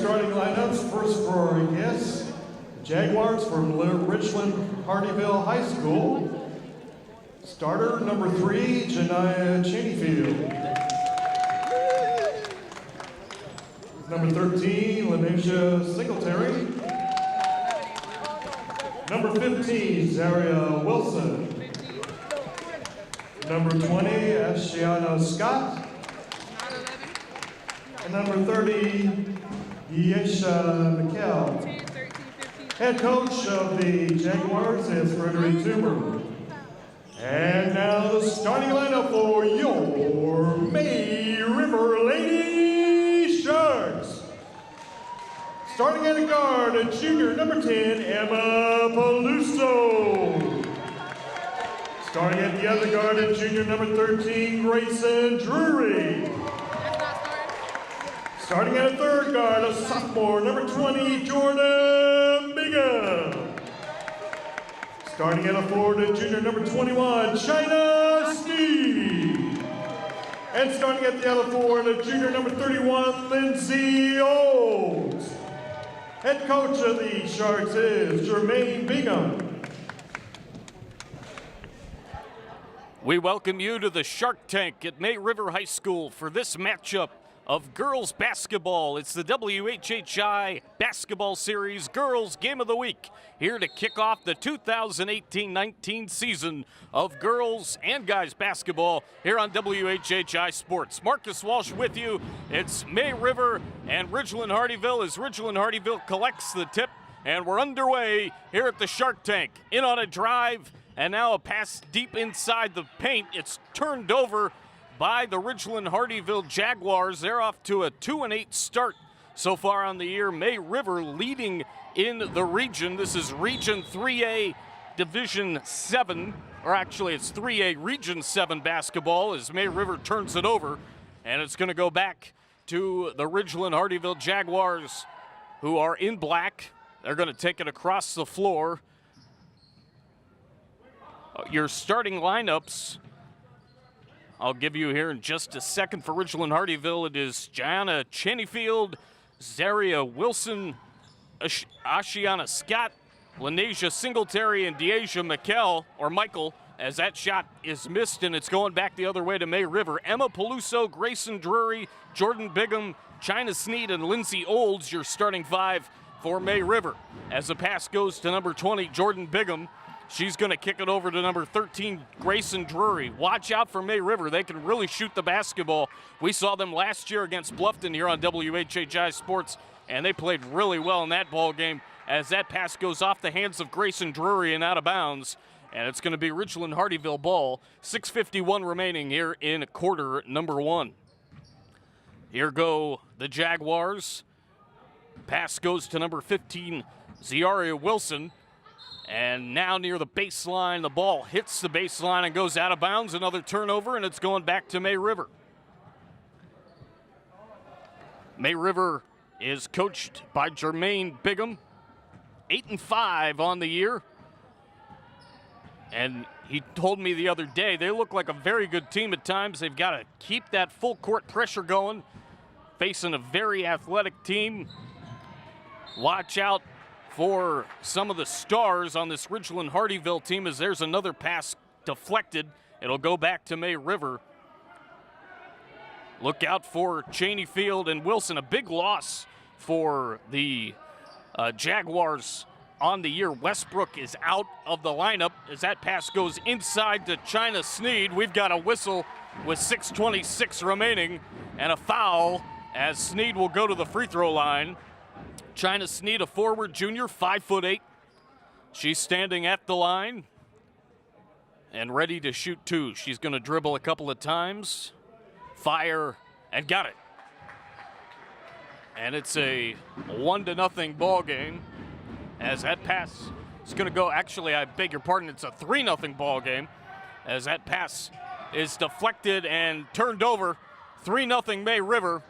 starting lineups. First for our guests, the Jaguars from Ridgeland-Hardeeville High School. Starter number 3, Janiah Cheneyfield. Number 13, Lanesha Singletary. Number 15, Zaria Wilson. Number 20, Ashiana Scott. And number 30, Yesha Mikkel. Head coach of the Jaguars is Frederick Zoomer. And now the starting lineup for your May River Lady Sharks. Starting at a guard, a junior number 10, Emma Peluso. Starting at the other guard, a junior number 13, Grayson Drury. Starting at a third guard, a sophomore, number 20, Jordan Bigham. Starting at a forward, a junior number 21, China Sneed. And starting at the other forward, a junior number 31, Lindsay Olds. Head coach of the Sharks is Jermaine Bigham. We welcome you to the Shark Tank at May River High School for this matchup of girls basketball. It's the WHHI Basketball Series Girls Game of the Week, here to kick off the 2018-19 season of girls and guys basketball here on WHHI Sports. Marcus Walsh with you. It's May River and Ridgeland-Hardeeville as Ridgeland-Hardeeville collects the tip, and we're underway here at the Shark Tank. In on a drive, and now a pass deep inside the paint. It's turned over by the Ridgeland-Hardeeville Jaguars. They're off to a 2-8 start so far on the year. May River leading in the region. This is Region 3A Division 7, or actually it's 3A Region 7 basketball as May River turns it over, and it's going to go back to the Ridgeland-Hardeeville Jaguars, who are in black. They're going to take it across the floor. Your starting lineups, I'll give you here in just a second. For Ridgeland-Hardeeville, it is Gianna Cheneyfield, Zaria Wilson, Ashiana Scott, Lanesha Singletary, and Deasia Michael, as that shot is missed, and it's going back the other way to May River. Emma Peluso, Grayson Drury, Jordan Bigham, China Sneed, and Lindsay Olds, your starting 5 for May River. As the pass goes to number 20, Jordan Bigham, she's going to kick it over to number 13, Grayson Drury. Watch out for May River. They can really shoot the basketball. We saw them last year against Bluffton here on WHHI Sports, and they played really well in that ball game as that pass goes off the hands of Grayson Drury and out of bounds. And it's going to be Ridgeland-Hardeeville ball. 6:51 remaining here in quarter number 1. Here go the Jaguars. Pass goes to number 15, Zaria Wilson. And now near the baseline, the ball hits the baseline and goes out of bounds. Another turnover, and it's going back to May River. May River is coached by Jermaine Bigham, 8-5 on the year. And he told me the other day, they look like a very good team at times. They've got to keep that full court pressure going, facing a very athletic team. Watch out for some of the stars on this Ridgeland-Hardeeville team as there's another pass deflected. It'll go back to May River. Look out for Cheneyfield and Wilson. A big loss for the Jaguars on the year. Westbrook is out of the lineup as that pass goes inside to China Sneed. We've got a whistle with 6:26 remaining and a foul as Sneed will go to the free throw line. China Sneed, a forward junior, 5'8". She's standing at the line and ready to shoot 2. She's going to dribble a couple of times, fire, and got it. And it's a 1-0 ball game as that pass is going to go. Actually, I beg your pardon, it's a 3-0 ball game as that pass is deflected and turned over. 3-0 May River.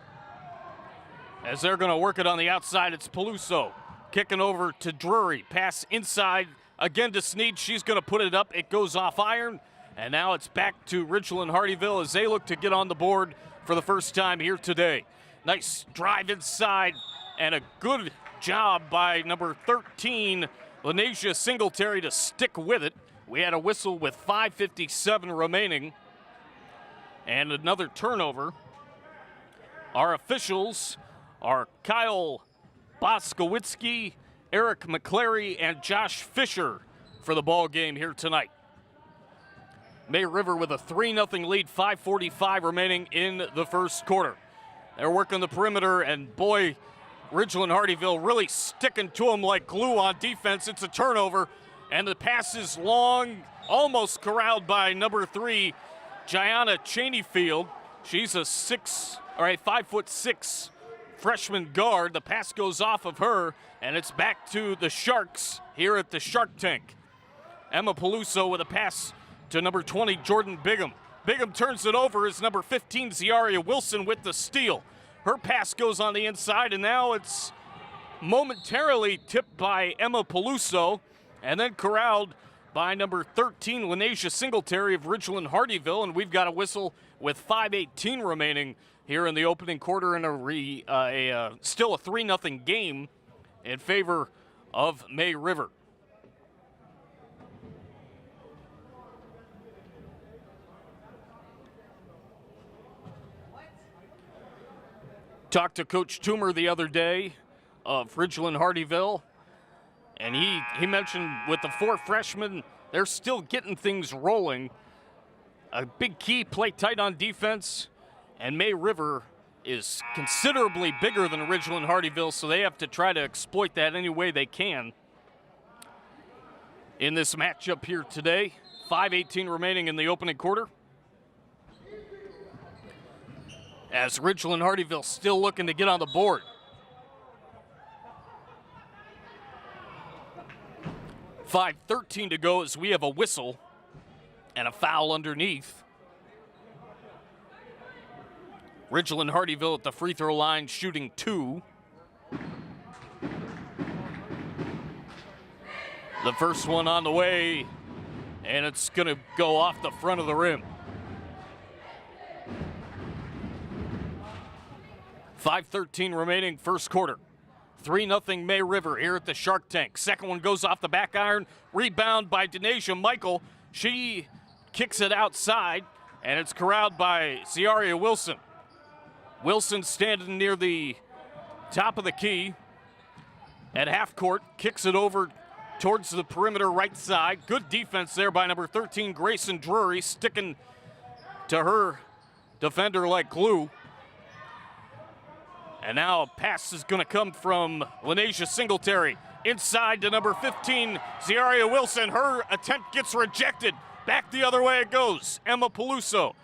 As they're going to work it on the outside, it's Peluso kicking over to Drury. Pass inside again to Sneed. She's going to put it up. It goes off iron. And now it's back to Ridgeland-Hardeeville as they look to get on the board for the first time here today. Nice drive inside and a good job by number 13, Lanesia Singletary, to stick with it. We had a whistle with 5:57 remaining and another turnover. Our officials are Kyle Boskowitsky, Eric McClary, and Josh Fisher for the ball game here tonight. May River with a 3-0 lead, 5:45 remaining in the first quarter. They're working the perimeter, and boy, Ridgeland-Hardeeville really sticking to them like glue on defense. It's a turnover, and the pass is long, almost corralled by number 3, Gianna Cheneyfield. She's a 5'6" freshman guard. The pass goes off of her, and it's back to the Sharks here at the Shark Tank. Emma Peluso with a pass to number 20, Jordan Bigham. Bigham turns it over as number 15, Ziaria Wilson with the steal. Her pass goes on the inside, and now it's momentarily tipped by Emma Peluso and then corralled by number 13, Lanesia Singletary of Ridgeland-Hardeeville, and we've got a whistle with 5:18 remaining here in the opening quarter, and still a 3-0 game in favor of May River. Talked to Coach Toomer the other day of Ridgeland-Hardeeville, and he mentioned with the 4 freshmen, they're still getting things rolling. A big key, play tight on defense, and May River is considerably bigger than Ridgeland-Hardeeville, so they have to try to exploit that any way they can in this matchup here today. 5:18 remaining in the opening quarter, as Ridgeland-Hardeeville still looking to get on the board. 5:13 to go as we have a whistle and a foul underneath. Ridgeland-Hardeeville at the free throw line shooting 2. The first one on the way, and it's going to go off the front of the rim. 5:13 remaining first quarter. 3-0 May River here at the Shark Tank. Second one goes off the back iron. Rebound by Denasia Michael. She kicks it outside, and it's corralled by Ziaria Wilson. Wilson standing near the top of the key at half court. Kicks it over towards the perimeter right side. Good defense there by number 13, Grayson Drury, sticking to her defender like glue. And now a pass is going to come from Lanesia Singletary. Inside to number 15, Ziaria Wilson. Her attempt gets rejected. Back the other way it goes. Emma Peluso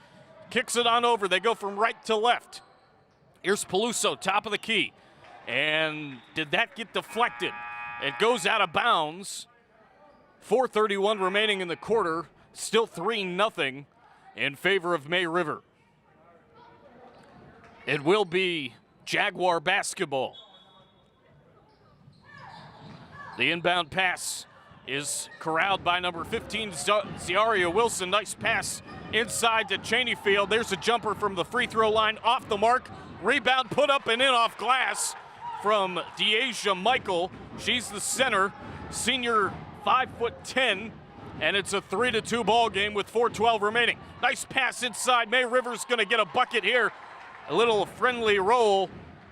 kicks it on over. They go from right to left. Here's Peluso, top of the key. And did that get deflected? It goes out of bounds. 4:31 remaining in the quarter. Still 3-0 in favor of May River. It will be Jaguar basketball. The inbound pass is corralled by number 15, Ziaria Wilson. Nice pass inside to Cheneyfield. There's a jumper from the free throw line, off the mark. Rebound put up and in off glass from Deasia Michael. She's the center, senior 5'10", and it's a 3-2 ball game with 4:12 remaining. Nice pass inside. May River's gonna get a bucket here. A little friendly roll,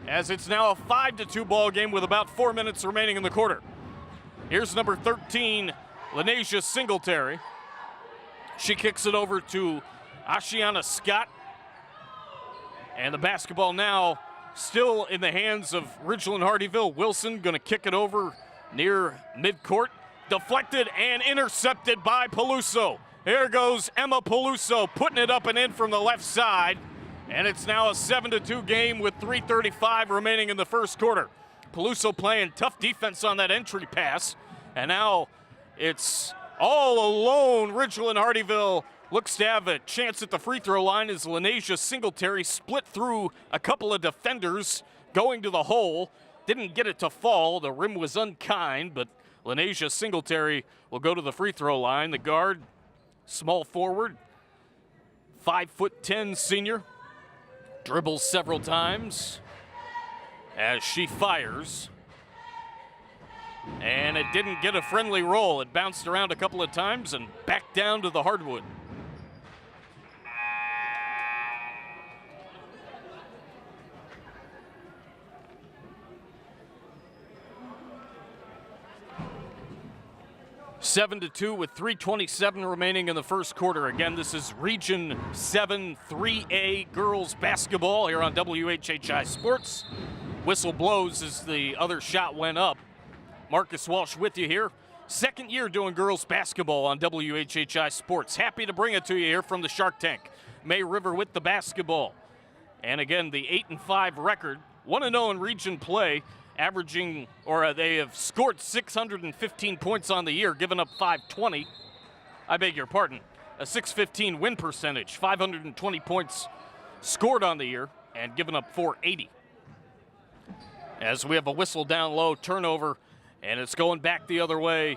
as it's now a 5-2 ball game with about 4 minutes remaining in the quarter. Here's number 13, Lanesia Singletary. She kicks it over to Ashiana Scott. And the basketball now still in the hands of Ridgeland-Hardeeville. Wilson gonna kick it over near midcourt. Deflected and intercepted by Peluso. Here goes Emma Peluso putting it up and in from the left side. And it's now a 7-2 game with 3:35 remaining in the first quarter. Peluso playing tough defense on that entry pass. And now it's all alone. Ridgeland-Hardeeville looks to have a chance at the free throw line as Lanesia Singletary split through a couple of defenders going to the hole. Didn't get it to fall. The rim was unkind, but Lanesia Singletary will go to the free throw line. The guard, small forward, 5'10" senior. Dribbles several times. as she fires. And it didn't get a friendly roll. It bounced around a couple of times and back down to the hardwood. Seven to 2 with 3:27 remaining in the first quarter. Again, this is Region 7 3A girls basketball here on WHHI Sports. Whistle blows as the other shot went up. Marcus Walsh with you here. Second year doing girls basketball on WHHI Sports. Happy to bring it to you here from the Shark Tank. May River with the basketball. And again, the 8-5 record, 1-0 in region play, averaging, or they have scored 615 points on the year, given up 520. I beg your pardon. A 615 win percentage, 520 points scored on the year, and given up 480. As we have a whistle down low, turnover, and it's going back the other way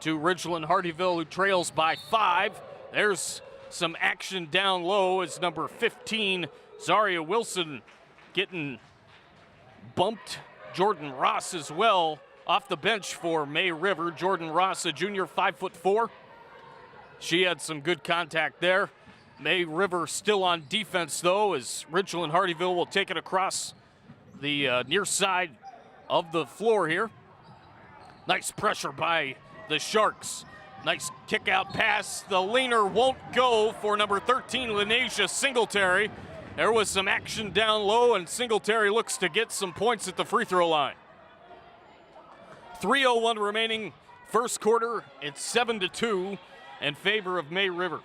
to Ridgeland-Hardeeville, who trails by 5. There's some action down low as number 15, Zaria Wilson, getting bumped. Jordan Ross as well off the bench for May River. Jordan Ross, a junior, 5'4". She had some good contact there. May River still on defense, though, as Ridgeland-Hardeeville will take it across the near side of the floor here. Nice pressure by the Sharks. Nice kick-out pass. The leaner won't go for number 13, Lenasia Singletary. There was some action down low, and Singletary looks to get some points at the free throw line. 3:01 remaining first quarter. It's 7-2 in favor of May River.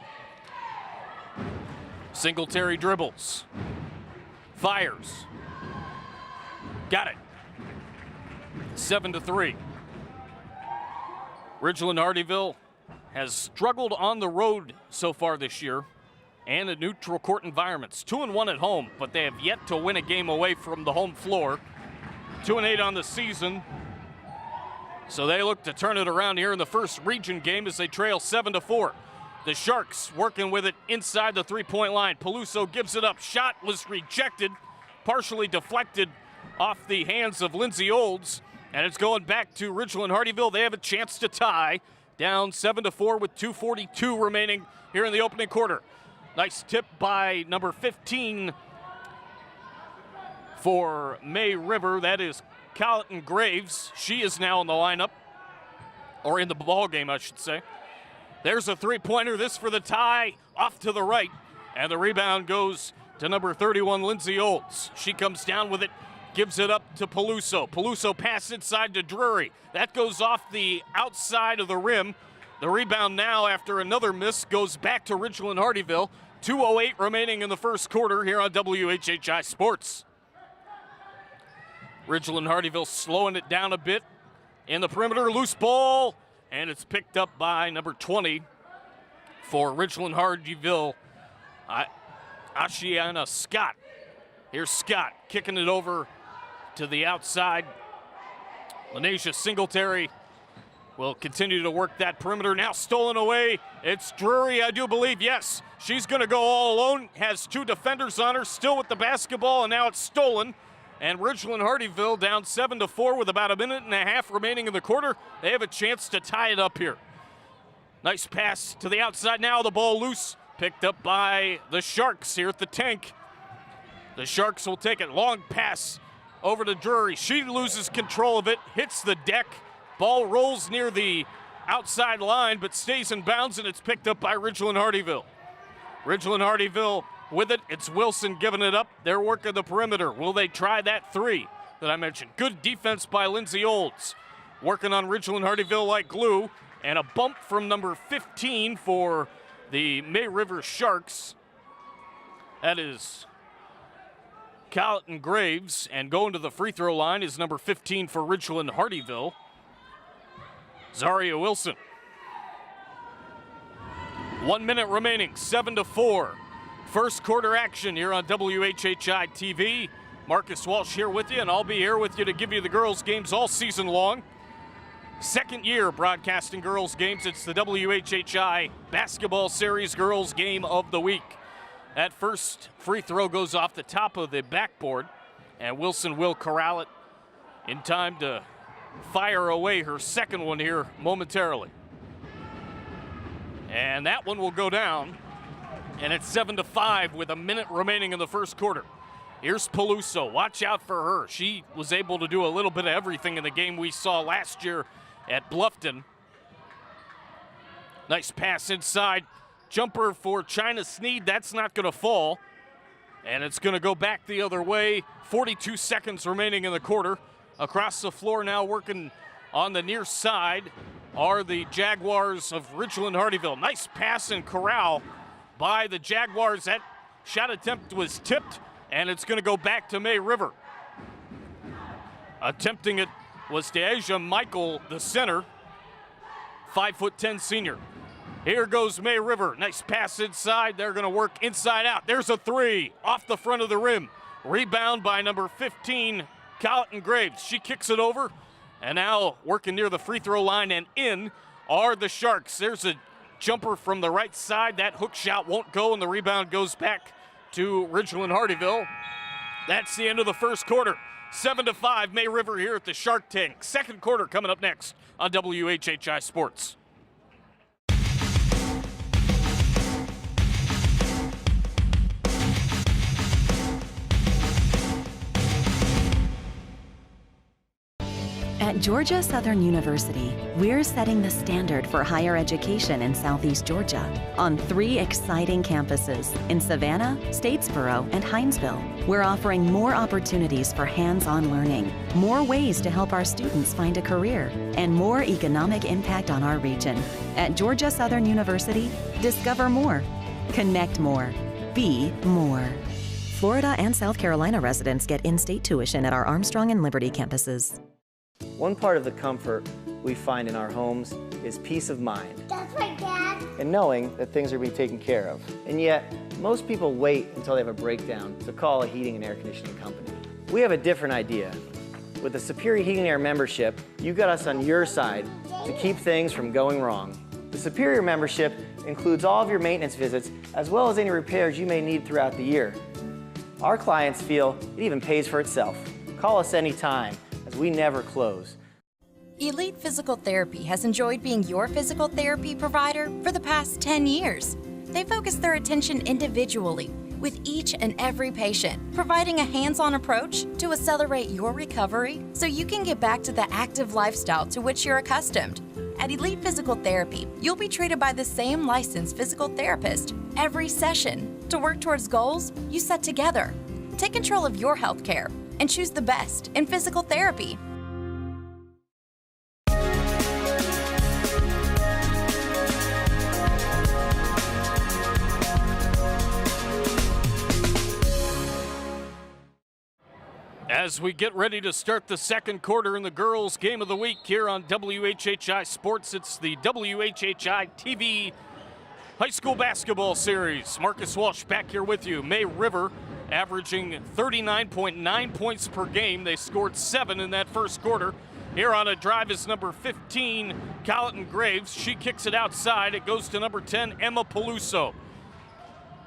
Singletary dribbles. Fires. Got it. 7-3. Ridgeland-Hardeeville has struggled on the road so far this year and in neutral court environments. 2-1 at home, but they have yet to win a game away from the home floor. 2-8 on the season. So they look to turn it around here in the first region game as they trail 7-4. The Sharks working with it inside the three-point line. Peluso gives it up. Shot was rejected, partially deflected off the hands of Lindsay Olds. And it's going back to Ridgeland-Hardeeville. They have a chance to tie. Down 7-4 with 2:42 remaining here in the opening quarter. Nice tip by number 15 for May River. That is Colton Graves. She is now in the lineup, or in the ball game, I should say. There's a three-pointer. This for the tie, off to the right. And the rebound goes to number 31, Lindsay Olds. She comes down with it, gives it up to Peluso. Peluso pass inside to Drury. That goes off the outside of the rim. The rebound now, after another miss, goes back to Ridgeland-Hardeeville. 2:08 remaining in the first quarter here on WHHI Sports. Ridgeland-Hardeeville slowing it down a bit in the perimeter. Loose ball, and it's picked up by number 20 for Ridgeland-Hardeeville, Ashiana Scott. Here's Scott kicking it over to the outside. Lenasia Singletary will continue to work that perimeter. Now stolen away. It's Drury, I do believe. Yes, she's going to go all alone. Has two defenders on her, still with the basketball, and now it's stolen. And Ridgeland-Hardeeville down 7-4 with about a minute and a half remaining in the quarter. They have a chance to tie it up here. Nice pass to the outside now. The ball loose, picked up by the Sharks here at the tank. The Sharks will take it. Long pass over to Drury. She loses control of it, hits the deck. Ball rolls near the outside line, but stays in bounds, and it's picked up by Ridgeland-Hardeeville. Ridgeland-Hardeeville with it. It's Wilson giving it up. They're working the perimeter. Will they try that three that I mentioned? Good defense by Lindsay Olds. Working on Ridgeland-Hardeeville like glue. And a bump from number 15 for the May River Sharks. That is Colton Graves. And going to the free throw line is number 15 for Ridgeland-Hardeeville, Zaria Wilson. 1 minute remaining, 7-4. First quarter action here on WHHI-TV. Marcus Walsh here with you, and I'll be here with you to give you the girls' games all season long. Second year broadcasting girls' games. It's the WHHI Basketball Series Girls Game of the Week. That first free throw goes off the top of the backboard, And Wilson will corral it in time to fire away her second one here momentarily. And that one will go down. And it's 7-5 with a minute remaining in the first quarter. Here's Peluso. Watch out for her. She was able to do a little bit of everything in the game we saw last year at Bluffton. Nice pass inside. Jumper for China Sneed. That's not going to fall. And it's going to go back the other way. 42 seconds remaining in the quarter. Across the floor now working on the near side are the Jaguars of Ridgeland-Hardeeville. Nice pass and corral by the Jaguars. That shot attempt was tipped, and it's going to go back to May River. Attempting it was Deasia Michael, the center, 5'10" senior. Here goes May River. Nice pass inside. They're going to work inside out. There's a three off the front of the rim. Rebound by number 15, Colton Graves. She kicks it over, and now working near the free throw line and in are the Sharks. There's a jumper from the right side. That hook shot won't go, and the rebound goes back to Ridgeland-Hardeeville. That's the end of the first quarter. 7-5, May River here at the Shark Tank. Second quarter coming up next on WHHI Sports. At Georgia Southern University, we're setting the standard for higher education in Southeast Georgia on 3 exciting campuses in Savannah, Statesboro, and Hinesville. We're offering more opportunities for hands-on learning, more ways to help our students find a career, and more economic impact on our region. At Georgia Southern University, discover more, connect more, be more. Florida and South Carolina residents get in-state tuition at our Armstrong and Liberty campuses. One part of the comfort we find in our homes is peace of mind. That's right, Dad. And knowing that things are being taken care of. And yet, most people wait until they have a breakdown to call a heating and air conditioning company. We have a different idea. With the Superior Heating and Air membership, you got us on your side to keep things from going wrong. The Superior membership includes all of your maintenance visits as well as any repairs you may need throughout the year. Our clients feel it even pays for itself. Call us anytime, as we never close. Elite Physical Therapy has enjoyed being your physical therapy provider for the past 10 years. They focus their attention individually with each and every patient, providing a hands-on approach to accelerate your recovery so you can get back to the active lifestyle to which you're accustomed. At Elite Physical Therapy, you'll be treated by the same licensed physical therapist every session to work towards goals you set together. Take control of your health care and choose the best in physical therapy. As we get ready to start the second quarter in the girls' game of the week here on WHHI Sports, it's the WHHI-TV High School Basketball Series. Marcus Walsh back here with you. May River averaging 39.9 points per game. They scored 7 in that first quarter. Here on a drive is number 15, Colton Graves. She kicks it outside. It goes to number 10, Emma Peluso.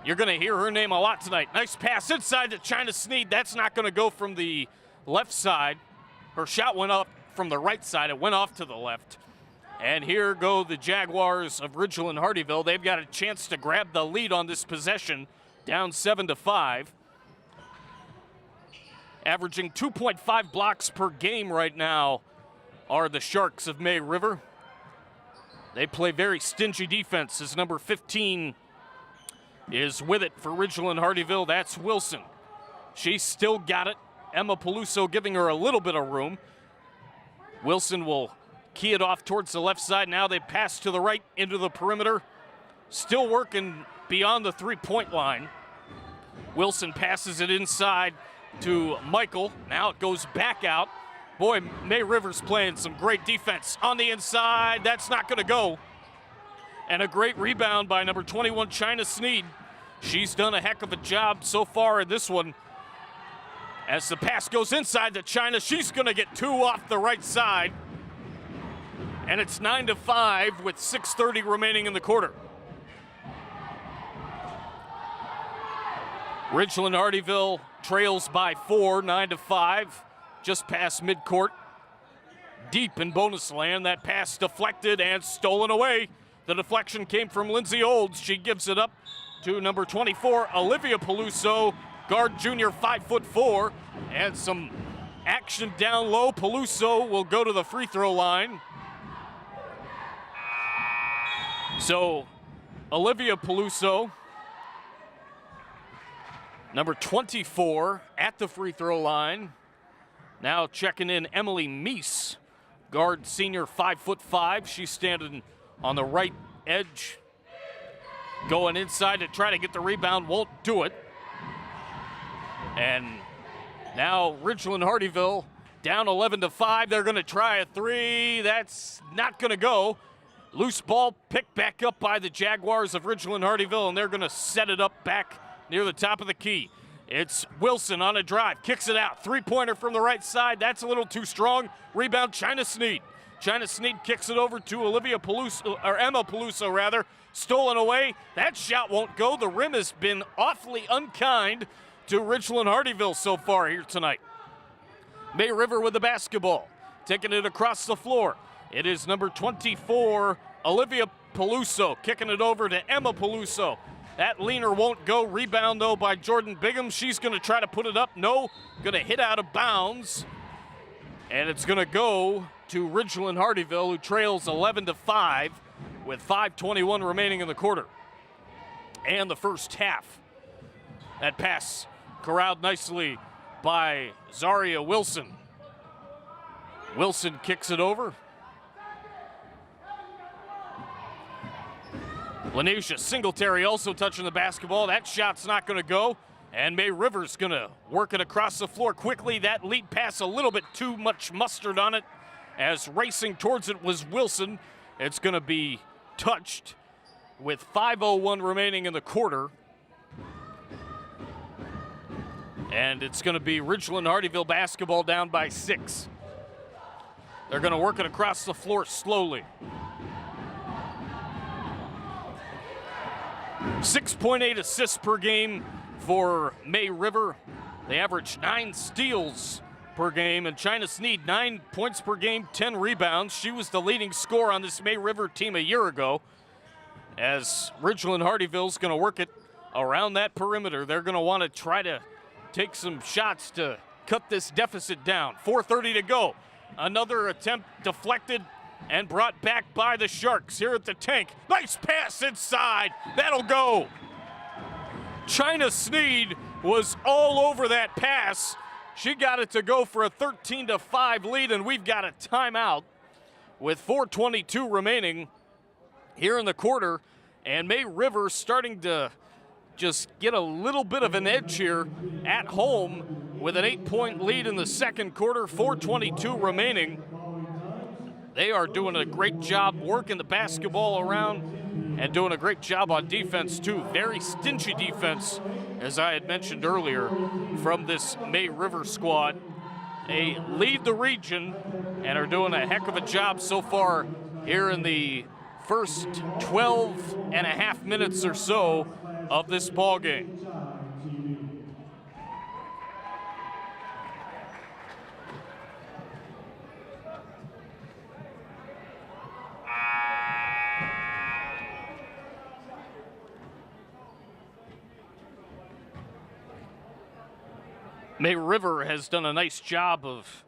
You're going to hear her name a lot tonight. Nice pass inside to China Sneed. That's not going to go from the left side. Her shot went up from the right side. It went off to the left. And here go the Jaguars of Ridgeland-Hardeeville. They've got a chance to grab the lead on this possession, down 7-5. Averaging 2.5 blocks per game right now are the Sharks of May River. They play very stingy defense as number 15 is with it for Ridgeland-Hardeeville. That's Wilson. She's still got it. Emma Peluso giving her a little bit of room. Wilson will key it off towards the left side. Now they pass to the right into the perimeter. Still working beyond the three-point line. Wilson passes it inside to Michael. Now it goes back out. Boy, May River's playing some great defense on the inside. That's not going to go. And a great rebound by number 21, China Sneed. She's done a heck of a job so far in this one. As the pass goes inside to China, she's going to get 2 off the right side. And it's 9-5 with 6:30 remaining in the quarter. Ridgeland-Hardeeville trails by 4, 9-5, just past midcourt. Deep in bonus land, that pass deflected and stolen away. The deflection came from Lindsay Olds. She gives it up to number 24, Olivia Peluso, guard junior, 5'4", and some action down low. Peluso will go to the free throw line. So Olivia Peluso, number 24, at the free throw line. Now checking in Emily Meese, guard senior, 5'5". She's standing on the right edge, going inside to try to get the rebound, won't do it. And now Ridgeland-Hardeeville down 11-5. They're going to try a three. That's not going to go. Loose ball picked back up by the Jaguars of Ridgeland-Hardeeville, and they're going to set it up back near the top of the key. It's Wilson on a drive, kicks it out. Three-pointer from the right side. That's a little too strong. Rebound, China Sneed. China Sneed kicks it over to Olivia Peluso, or Emma Peluso rather. Stolen away. That shot won't go. The rim has been awfully unkind to Ridgeland-Hardeeville so far here tonight. May River with the basketball, taking it across the floor. It is number 24, Olivia Peluso, kicking it over to Emma Peluso. That leaner won't go. Rebound, though, by Jordan Bigham. She's going to try to put it up. No, going to hit out of bounds. And it's going to go to Ridgeland-Hardeeville, who trails 11-5 with 5:21 remaining in the quarter and the first half. That pass corralled nicely by Zaria Wilson. Wilson kicks it over. Lanesha Singletary also touching the basketball. That shot's not going to go. And May River's going to work it across the floor quickly. That lead pass, a little bit too much mustard on it, as racing towards it was Wilson. It's going to be touched with 5:01 remaining in the quarter. And it's going to be Ridgeland-Hardeeville basketball down by 6. They're going to work it across the floor slowly. 6.8 assists per game for May River. They average 9 steals per game, and China Sneed 9 points per game, 10 rebounds. She was the leading scorer on this May River team a year ago. As Ridgeland-Hardeeville's going to work it around that perimeter, they're going to want to try to take some shots to cut this deficit down. 4:30 to go. Another attempt deflected and brought back by the Sharks here at the tank. Nice pass inside. That'll go. China Sneed was all over that pass. She got it to go for a 13-5 lead, and we've got a timeout with 4:22 remaining here in the quarter. And May River starting to just get a little bit of an edge here at home with an 8-point lead in the second quarter, 4:22 remaining. They are doing a great job working the basketball around and doing a great job on defense too. Very stingy defense, as I had mentioned earlier, from this May River squad. They lead the region and are doing a heck of a job so far here in the first 12 and a half minutes or so of this ball game. May River has done a nice job of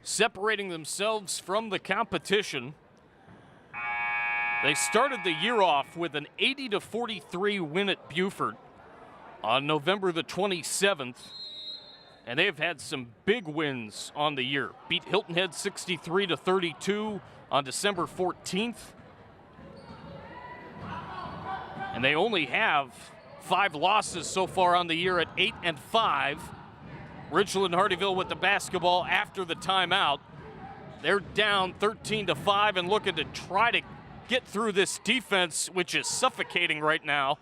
separating themselves from the competition. They started the year off with an 80-43 win at Beaufort on November the 27th, and they've had some big wins on the year. Beat Hilton Head 63-32 on December 14th, and they only have 5 losses so far on the year at 8-5. Ridgeland-Hardeeville with the basketball after the timeout. They're down 13-5 and looking to try to get through this defense, which is suffocating right now.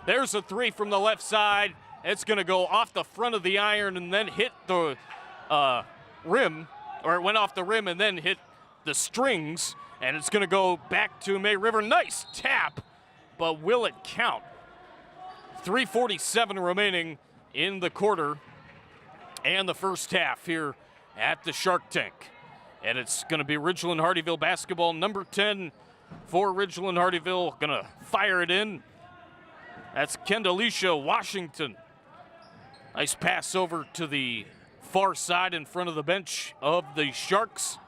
There's a three from the left side. It's going to go off the front of the iron and then hit the rim, or it went off the rim and then hit the strings, and it's going to go back to May River. Nice tap, but will it count? 3:47 remaining in the quarter and the first half here at the Shark Tank. And it's going to be Ridgeland-Hardeeville basketball, number 10 for Ridgeland-Hardeeville. Going to fire it in. That's Kendalisha Washington. Nice pass over to the far side in front of the bench of the Sharks.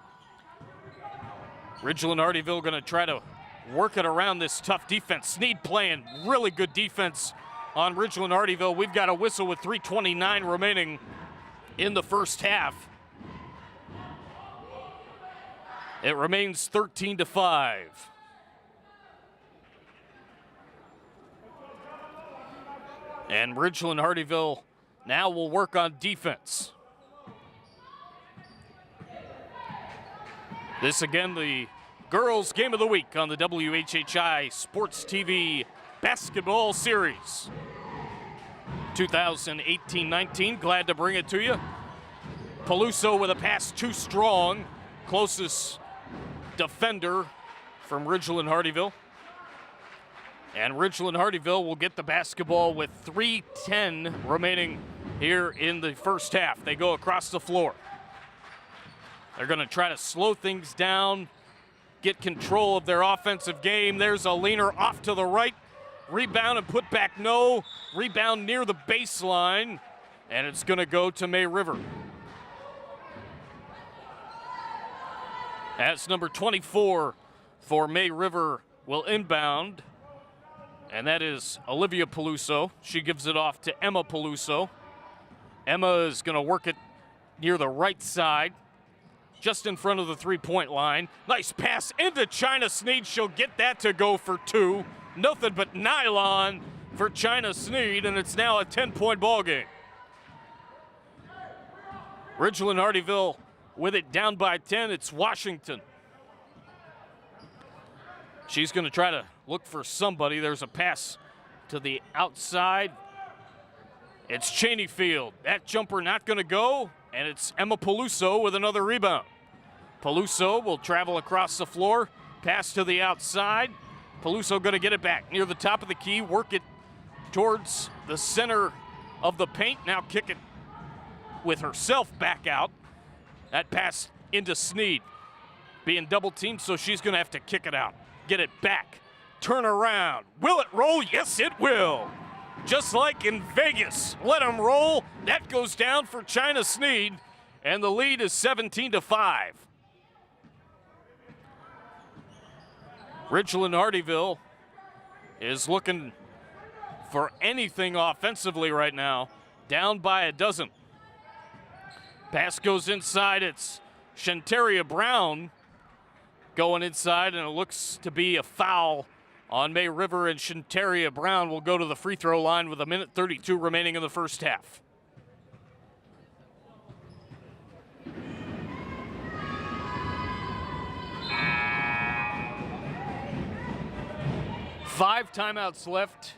Ridgeland-Hardeeville going to try to work it around this tough defense. Sneed playing really good defense on Ridgeland-Hardeeville. We've got a whistle with 3:29 remaining in the first half. It remains 13-5. And Ridgeland-Hardeeville now will work on defense. This again, the girls' game of the week on the WHHI Sports TV Basketball Series. 2018-19, glad to bring it to you. Peluso with a pass too strong. Closest defender from Ridgeland-Hardeeville. And Ridgeland-Hardeeville will get the basketball with 3:10 remaining here in the first half. They go across the floor. They're going to try to slow things down, get control of their offensive game. There's a leaner off to the right. Rebound and put back, no. Rebound near the baseline, and it's going to go to May River. As number 24 for May River will inbound, and that is Olivia Peluso. She gives it off to Emma Peluso. Emma is going to work it near the right side, just in front of the three-point line. Nice pass into China Sneed. She'll get that to go for two. Nothing but nylon for China Sneed, and it's now a 10-point ball game. Ridgeland-Hardeeville with it down by 10. It's Washington. She's going to try to look for somebody. There's a pass to the outside. It's Cheneyfield. That jumper not going to go, and it's Emma Peluso with another rebound. Peluso will travel across the floor, pass to the outside. Peluso going to get it back near the top of the key, work it towards the center of the paint. Now kick it with herself back out. That pass into Sneed. Being double teamed, so she's going to have to kick it out. Get it back. Turn around. Will it roll? Yes, it will. Just like in Vegas. Let them roll. That goes down for China Sneed, and the lead is 17-5. Ridgeland-Hardeeville is looking for anything offensively right now. Down by a dozen. Pass goes inside. It's Shantaria Brown going inside, and it looks to be a foul on May River, and Shantaria Brown will go to the free throw line with 1:32 remaining in the first half. Five timeouts left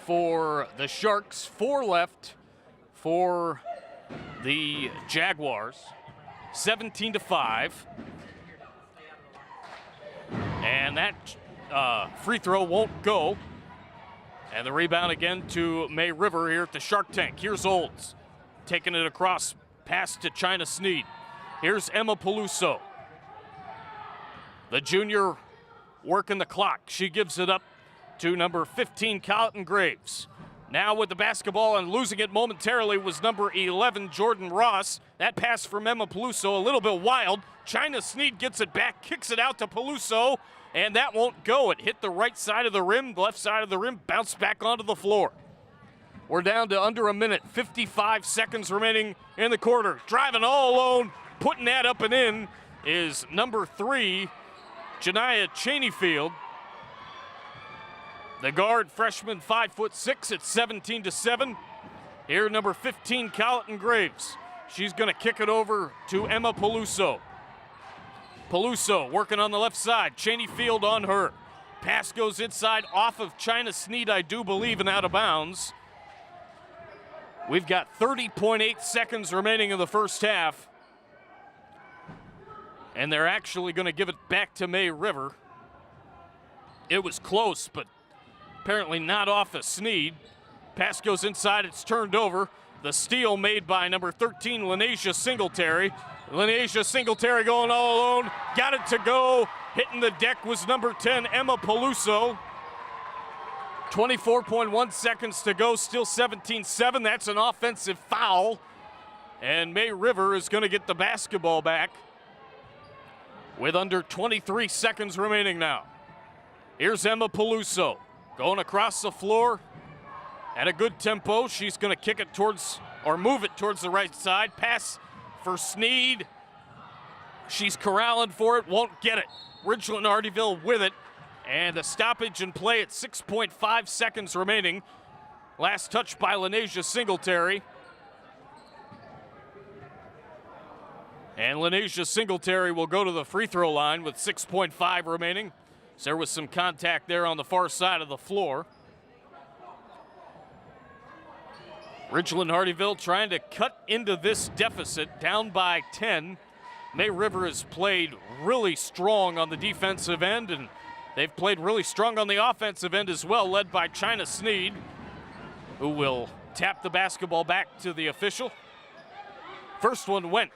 for the Sharks, 4 left for the Jaguars. 17-5. And that free throw won't go. And the rebound again to May River here at the Shark Tank. Here's Olds taking it across, pass to China Sneed. Here's Emma Peluso. The junior working the clock. She gives it up to number 15, Colleton Graves. Now with the basketball and losing it momentarily was number 11, Jordan Ross. That pass from Emma Peluso, a little bit wild. China Sneed gets it back, kicks it out to Peluso, and that won't go. It hit the right side of the rim, left side of the rim, bounced back onto the floor. We're down to under a minute, 55 seconds remaining in the quarter. Driving all alone, putting that up and in is number 3, Janiah Cheneyfield. The guard, freshman, 5'6", it's 17-7. Here, number 15, Colleton Graves. She's going to kick it over to Emma Peluso. Peluso working on the left side. Cheneyfield on her. Pass goes inside off of China Sneed, I do believe, and out of bounds. We've got 30.8 seconds remaining in the first half. And they're actually going to give it back to May River. It was close, but apparently not off of Sneed. Pass goes inside, it's turned over. The steal made by number 13, Lanesia Singletary. Lanesia Singletary going all alone, got it to go. Hitting the deck was number 10, Emma Peluso. 24.1 seconds to go, still 17-7. That's an offensive foul. And May River is going to get the basketball back with under 23 seconds remaining now. Here's Emma Peluso going across the floor at a good tempo. She's going to kick it towards, or move it towards the right side. Pass for Sneed. She's corralling for it, won't get it. Ridgeland-Hardeeville with it. And a stoppage in play at 6.5 seconds remaining. Last touch by Lanesia Singletary. And Lanesia Singletary will go to the free throw line with 6.5 remaining. So there was some contact there on the far side of the floor. Ridgeland-Hardeeville trying to cut into this deficit, down by 10. May River has played really strong on the defensive end, and they've played really strong on the offensive end as well, led by China Sneed, who will tap the basketball back to the official. First one went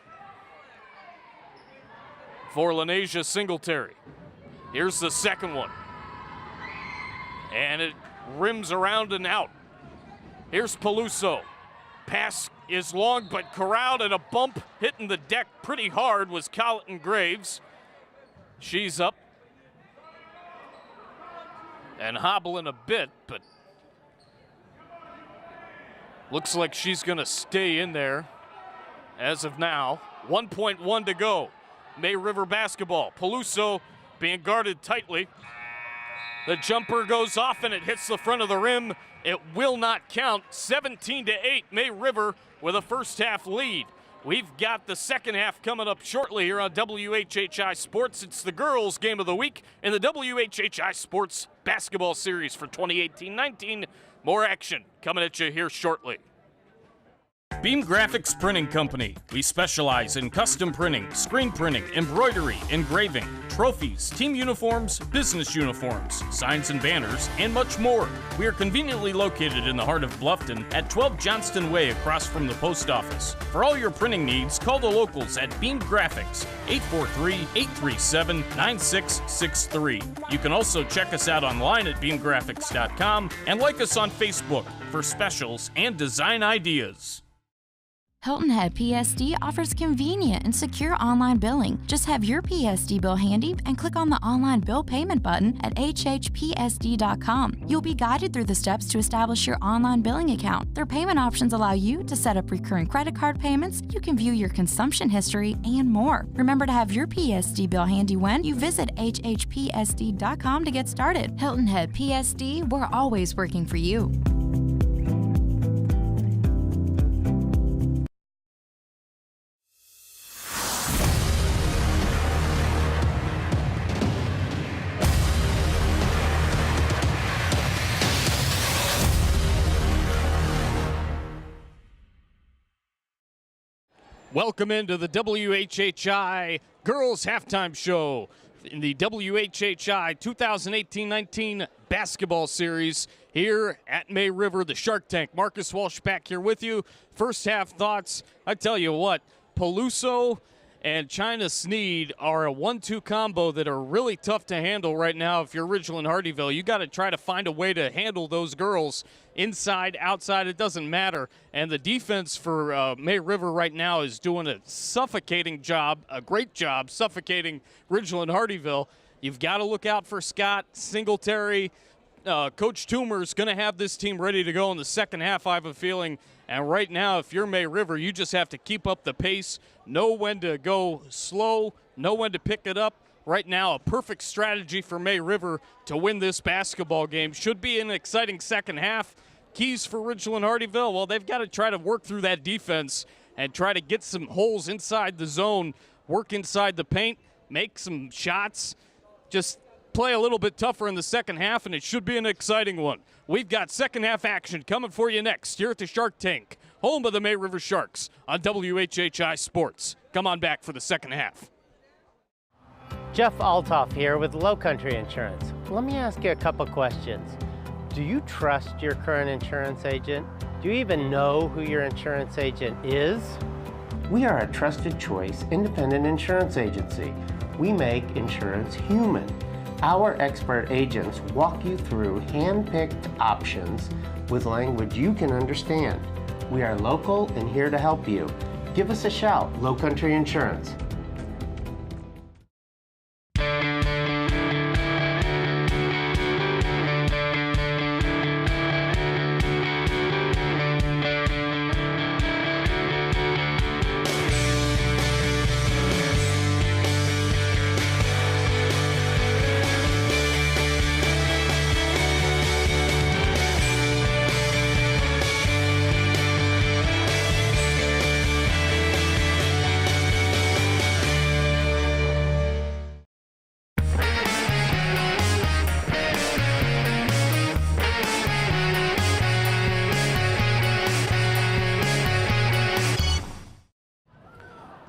for Lanesia Singletary. Here's the second one. And it rims around and out. Here's Peluso. Pass is long but corralled, and a bump hitting the deck pretty hard was Colleton Graves. She's up and hobbling a bit, but looks like she's gonna stay in there as of now. 1.1 to go. May River basketball. Peluso being guarded tightly. The jumper goes off and it hits the front of the rim. It will not count. 17-8, May River with a first half lead. We've got the second half coming up shortly here on WHHI Sports. It's the girls' game of the week in the WHHI Sports Basketball Series for 2018-19. More action coming at you here shortly. Beam Graphics Printing Company. We specialize in custom printing, screen printing, embroidery, engraving, trophies, team uniforms, business uniforms, signs and banners, and much more. We are conveniently located in the heart of Bluffton at 12 Johnston Way across from the post office. For all your printing needs, call the locals at Beam Graphics, 843-837-9663. You can also check us out online at beamgraphics.com and like us on Facebook for specials and design ideas. Hilton Head PSD offers convenient and secure online billing. Just have your PSD bill handy and click on the online bill payment button at WHHPSD.com. You'll be guided through the steps to establish your online billing account. Their payment options allow you to set up recurring credit card payments, you can view your consumption history, and more. Remember to have your PSD bill handy when you visit WHHPSD.com to get started. Hilton Head PSD, we're always working for you. Welcome into the WHHI Girls Halftime Show in the WHHI 2018-19 Basketball Series here at May River, the Shark Tank. Marcus Walsh back here with you. First half thoughts. I tell you what, Peluso and China Sneed are a 1-2 combo that are really tough to handle right now. If you're Ridgeland-Hardeeville, you got to try to find a way to handle those girls inside, outside, it doesn't matter. And the defense for May River right now is doing a suffocating job, a great job suffocating Ridgeland-Hardeeville. You've got to look out for Scott Singletary. Coach Toomer's going to have this team ready to go in the second half, I have a feeling. And right now, if you're May River, you just have to keep up the pace, know when to go slow, know when to pick it up. Right now, a perfect strategy for May River to win this basketball game. Should be an exciting second half. Keys for Ridgeland-Hardeeville, well, they've got to try to work through that defense and try to get some holes inside the zone, work inside the paint, make some shots, just play a little bit tougher in the second half, and it should be an exciting one. We've got second half action coming for you next here at the Shark Tank, home of the May River Sharks on WHHI Sports. Come on back for the second half. Jeff Altoff here with Lowcountry Insurance. Let me ask you a couple questions. Do you trust your current insurance agent? Do you even know who your insurance agent is? We are a trusted choice independent insurance agency. We make insurance human. Our expert agents walk you through hand-picked options with language you can understand. We are local and here to help you. Give us a shout, Lowcountry Insurance.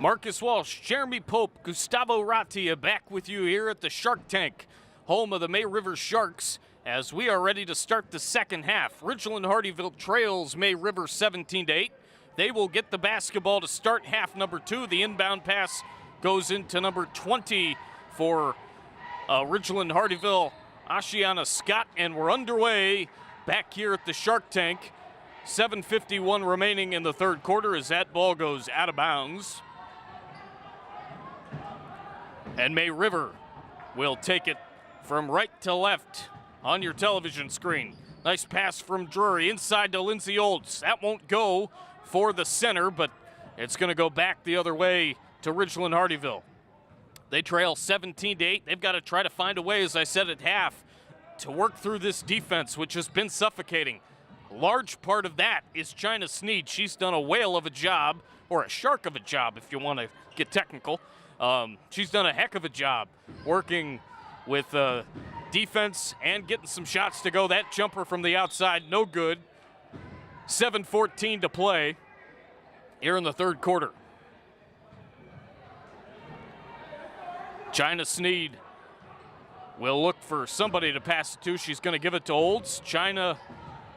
Marcus Walsh, Jeremy Pope, Gustavo Ratia back with you here at the Shark Tank, home of the May River Sharks, as we are ready to start the second half. Ridgeland-Hardeeville trails May River 17-8. They will get the basketball to start half number 2. The inbound pass goes into number 20 for Ridgeland-Hardeeville, Ashiana Scott, and we're underway back here at the Shark Tank. 7:51 remaining in the third quarter as that ball goes out of bounds. And May River will take it from right to left on your television screen. Nice pass from Drury inside to Lindsay Olds. That won't go for the center, but it's going to go back the other way to Ridgeland-Hardeeville. They trail 17-8. They've got to try to find a way, as I said at half, to work through this defense, which has been suffocating. Large part of that is China Sneed. She's done a whale of a job, or a shark of a job if you want to get technical. She's done a heck of a job working with defense and getting some shots to go. That jumper from the outside, no good. 7:14 to play here in the third quarter. China Sneed will look for somebody to pass it to. She's going to give it to Olds. China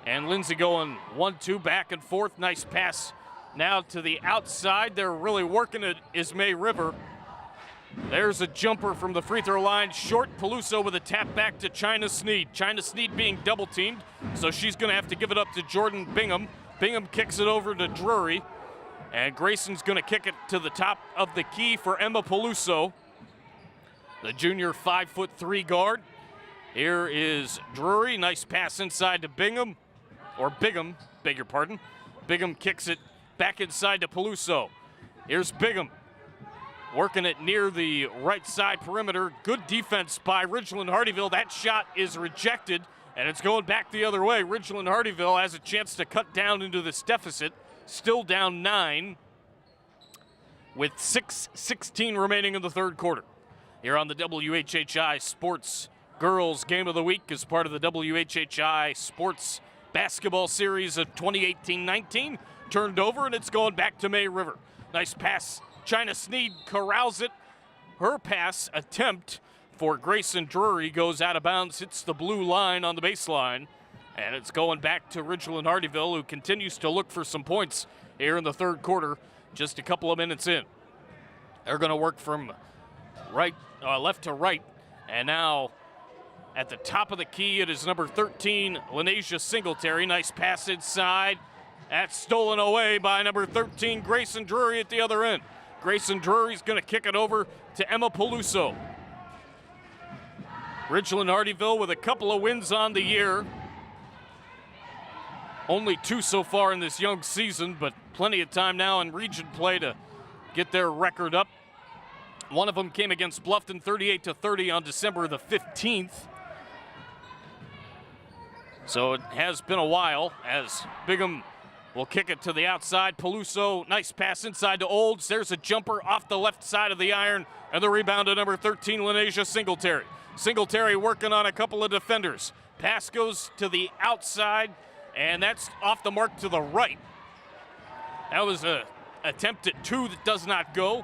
and Lindsay going 1-2 back and forth. Nice pass now to the outside. They're really working it is May River. There's a jumper from the free throw line. Short. Peluso with a tap back to China Sneed. China Sneed being double teamed, so she's going to have to give it up to Jordan Bingham. Bingham kicks it over to Drury, and Grayson's going to kick it to the top of the key for Emma Peluso, the junior 5'3" guard. Here is Drury. Nice pass inside to Bingham, or Bigham, beg your pardon. Bigham kicks it back inside to Peluso. Here's Bigham, working it near the right side perimeter. Good defense by Ridgeland-Hardeeville. That shot is rejected, and it's going back the other way. Ridgeland-Hardeeville has a chance to cut down into this deficit. Still down 9 with 6:16 remaining in the third quarter. Here on the WHHI Sports Girls Game of the Week as part of the WHHI Sports Basketball Series of 2018-19. Turned over, and it's going back to May River. Nice pass. China Sneed corrals it. Her pass attempt for Grayson Drury goes out of bounds, hits the blue line on the baseline, and it's going back to Ridgeland-Hardeeville, who continues to look for some points here in the third quarter, just a couple of minutes in. They're going to work from left to right, and now at the top of the key, it is number 13, Lenasia Singletary. Nice pass inside. That's stolen away by number 13, Grayson Drury at the other end. Grayson Drury's going to kick it over to Emma Peluso. Ridgeland-Hardeeville with a couple of wins on the year. Only 2 so far in this young season, but plenty of time now in region play to get their record up. One of them came against Bluffton 38-30 on December the 15th. So it has been a while as Bigham will kick it to the outside. Peluso, nice pass inside to Olds. There's a jumper off the left side of the iron, and the rebound to number 13, Lenasia Singletary. Singletary working on a couple of defenders. Pass goes to the outside, and that's off the mark to the right. That was an attempt at 2 that does not go.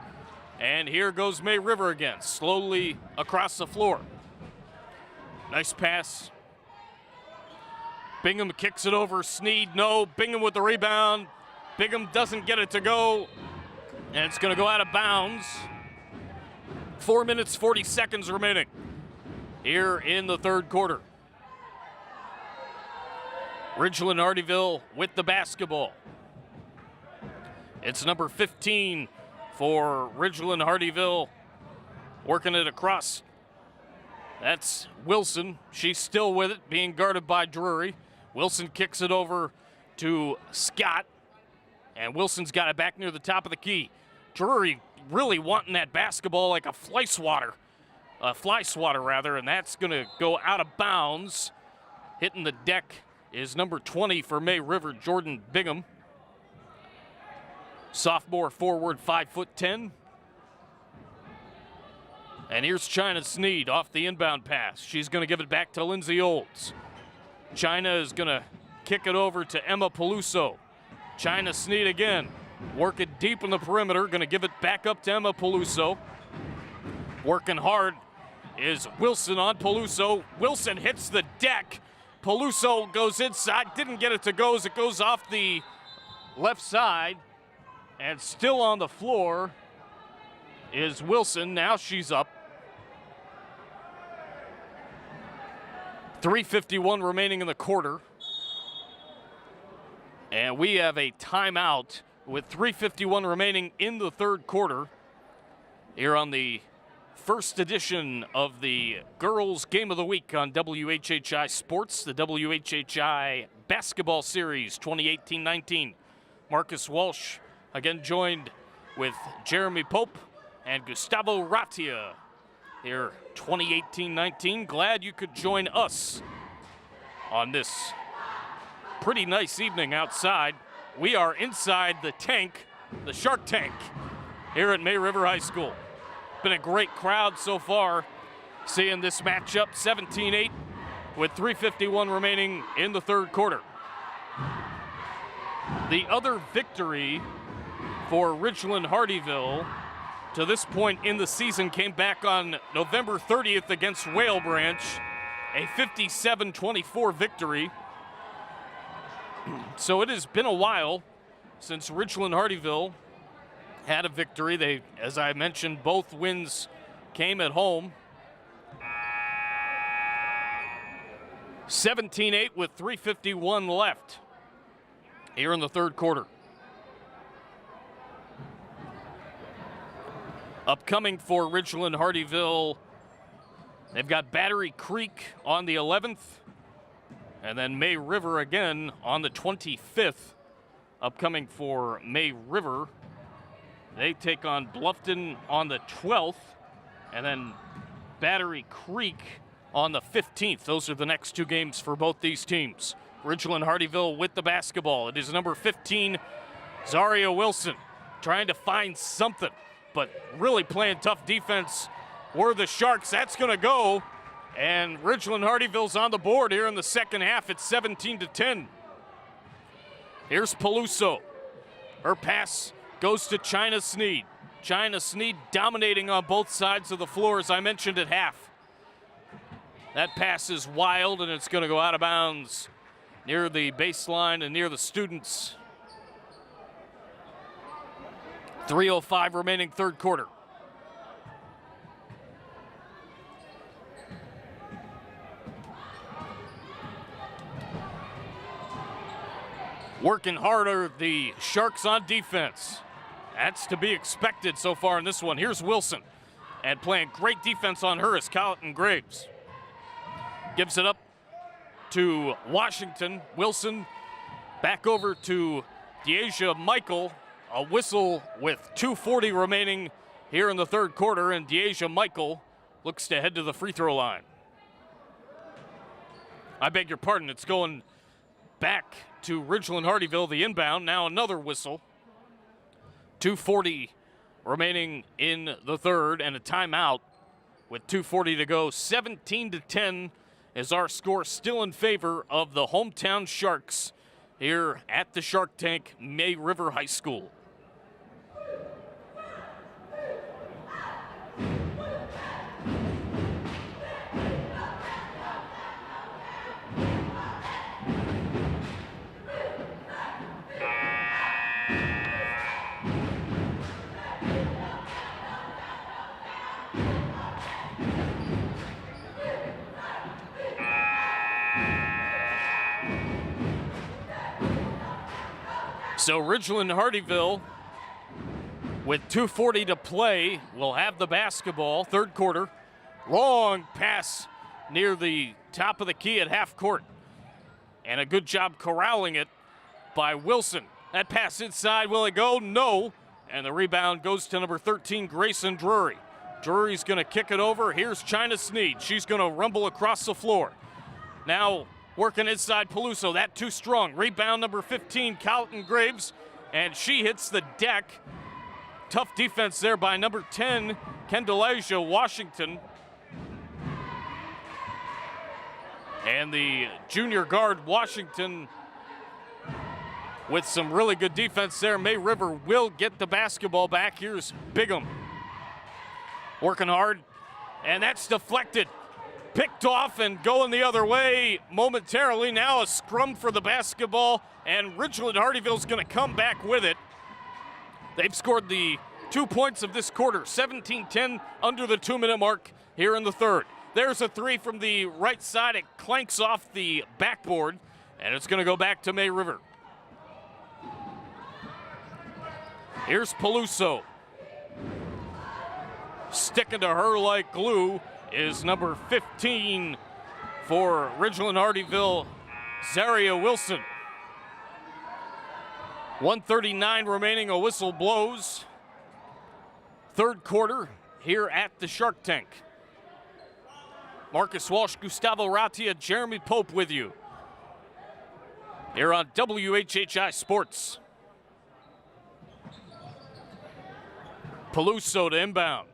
And here goes May River again, slowly across the floor. Nice pass Bingham kicks it over. Sneed, no. Bingham with the rebound. Bingham doesn't get it to go, and it's going to go out of bounds. 4 minutes, 40 seconds remaining here in the third quarter. Ridgeland-Hardeeville with the basketball. It's number 15 for Ridgeland-Hardeeville, working it across. That's Wilson. She's still with it, being guarded by Drury. Wilson kicks it over to Scott, and Wilson's got it back near the top of the key. Drury really wanting that basketball like a fly swatter, and that's going to go out of bounds. Hitting the deck is number 20 for May River, Jordan Bingham. Sophomore forward, 5'10". And here's China Sneed off the inbound pass. She's going to give it back to Lindsay Olds. China is going to kick it over to Emma Peluso. China Sneed again, working deep in the perimeter, going to give it back up to Emma Peluso. Working hard is Wilson on Peluso. Wilson hits the deck. Peluso goes inside, didn't get it to go as it goes off the left side. And still on the floor is Wilson. Now she's up. 3:51 remaining in the quarter. And we have a timeout with 3:51 remaining in the third quarter here on the first edition of the Girls Game of the Week on WHHI Sports, the WHHI Basketball Series 2018-19. Marcus Walsh again joined with Jeremy Pope and Gustavo Ratia here 2018-19. Glad you could join us on this pretty nice evening outside. We are inside the tank, the Shark Tank, here at May River High School. Been a great crowd so far, seeing this matchup 17-8 with 3:51 remaining in the third quarter. The other victory for Ridgeland-Hardeeville to this point in the season came back on November 30th against Whale Branch, a 57-24 victory. So it has been a while since Ridgeland-Hardeeville had a victory. They, as I mentioned, both wins came at home. 17-8 with 3:51 left here in the third quarter. Upcoming for Ridgeland-Hardeeville, they've got Battery Creek on the 11th, and then May River again on the 25th. Upcoming for May River, they take on Bluffton on the 12th, and then Battery Creek on the 15th. Those are the next two games for both these teams. Ridgeland-Hardeeville with the basketball. It is number 15, Zaria Wilson, trying to find something, but really playing tough defense were the Sharks. That's going to go, and Ridgeland-Hardeeville's on the board here in the second half. It's 17-10. Here's Peluso. Her pass goes to China Sneed. China Sneed dominating on both sides of the floor, as I mentioned at half. That pass is wild, and it's going to go out of bounds near the baseline and near the students. 3:05 remaining third quarter. Working harder, the Sharks on defense. That's to be expected so far in this one. Here's Wilson, and playing great defense on her is Colleton Graves. Gives it up to Washington. Wilson back over to Deasia Michael. A whistle with 2:40 remaining here in the third quarter, and Deasia Michael looks to head to the free throw line. I beg your pardon, it's going back to Ridgeland-Hardeeville, the inbound. Now another whistle. 2:40 remaining in the third, and a timeout with 2:40 to go. 17-10 is our score, still in favor of the hometown Sharks here at the Shark Tank, May River High School. So Ridgeland-Hardeeville, with 2:40 to play, will have the basketball, third quarter. Long pass near the top of the key at half court. And a good job corralling it by Wilson. That pass inside, will it go? No. And the rebound goes to number 13, Grayson Drury. Drury's gonna kick it over. Here's China Sneed. She's gonna rumble across the floor. Now working inside Peluso, that too strong. Rebound number 15, Carlton Graves, and she hits the deck. Tough defense there by number 10, Kendalasia Washington. And the junior guard, Washington, with some really good defense there. May River will get the basketball back. Here's Bigham working hard, and that's deflected. Picked off and going the other way momentarily. Now a scrum for the basketball, and Ridgeland-Hardeeville's going to come back with it. They've scored the 2 points of this quarter, 17-10 under the 2-minute mark here in the third. There's a three from the right side. It clanks off the backboard, and it's going to go back to May River. Here's Peluso. Sticking to her like glue is number 15 for Ridgeland-Hardeeville, Zaria Wilson. 1:39 remaining, a whistle blows. Third quarter here at the Shark Tank. Marcus Walsh, Gustavo Ratia, Jeremy Pope with you here on WHHI Sports. Peluso to inbound.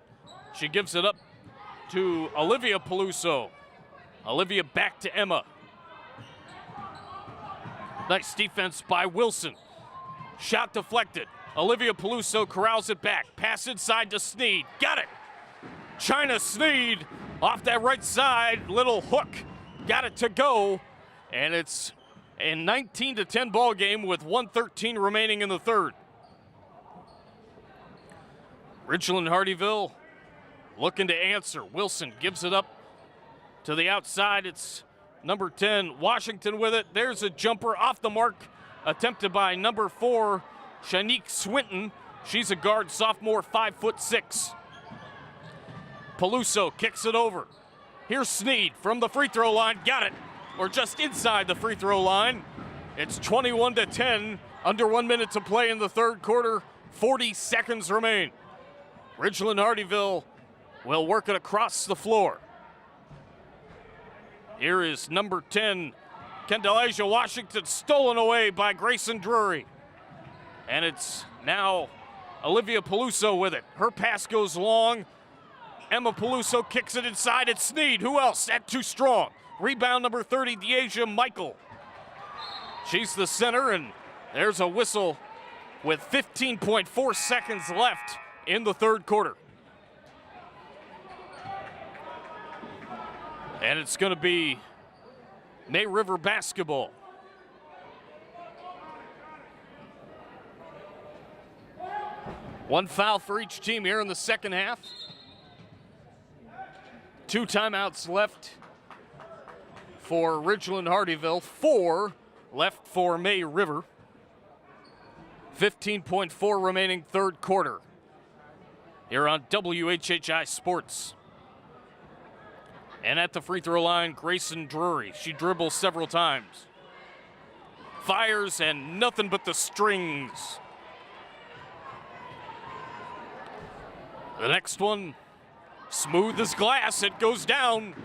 She gives it up to Olivia Peluso. Olivia back to Emma. Nice defense by Wilson. Shot deflected. Olivia Peluso corrals it back. Pass inside to Sneed. Got it. China Sneed off that right side. Little hook. Got it to go. And it's a 19-10 ball game with 1:13 remaining in the third. Ridgeland-Hardeeville looking to answer. Wilson gives it up to the outside. It's number 10, Washington with it. There's a jumper off the mark attempted by number 4, Shanique Swinton. She's a guard, sophomore, 5'6". Peluso kicks it over. Here's Sneed from the free throw line. Got it, or just inside the free throw line. It's 21-10, under 1 minute to play in the third quarter. 40 seconds remain. Ridgeland-Hardeeville will work it across the floor. Here is number 10, Kendalasia Washington, stolen away by Grayson Drury. And it's now Olivia Peluso with it. Her pass goes long. Emma Peluso kicks it inside. It's Sneed. Who else? That too strong. Rebound number 30, Deasia Michael. She's the center, and there's a whistle with 15.4 seconds left in the third quarter. And it's going to be May River basketball. One foul for each team here in the second half. 2 timeouts left for Ridgeland-Hardeeville. 4 left for May River. 15.4 remaining third quarter here on WHHI Sports. And at the free throw line, Grayson Drury. She dribbles several times. Fires and nothing but the strings. The next one, smooth as glass, it goes down.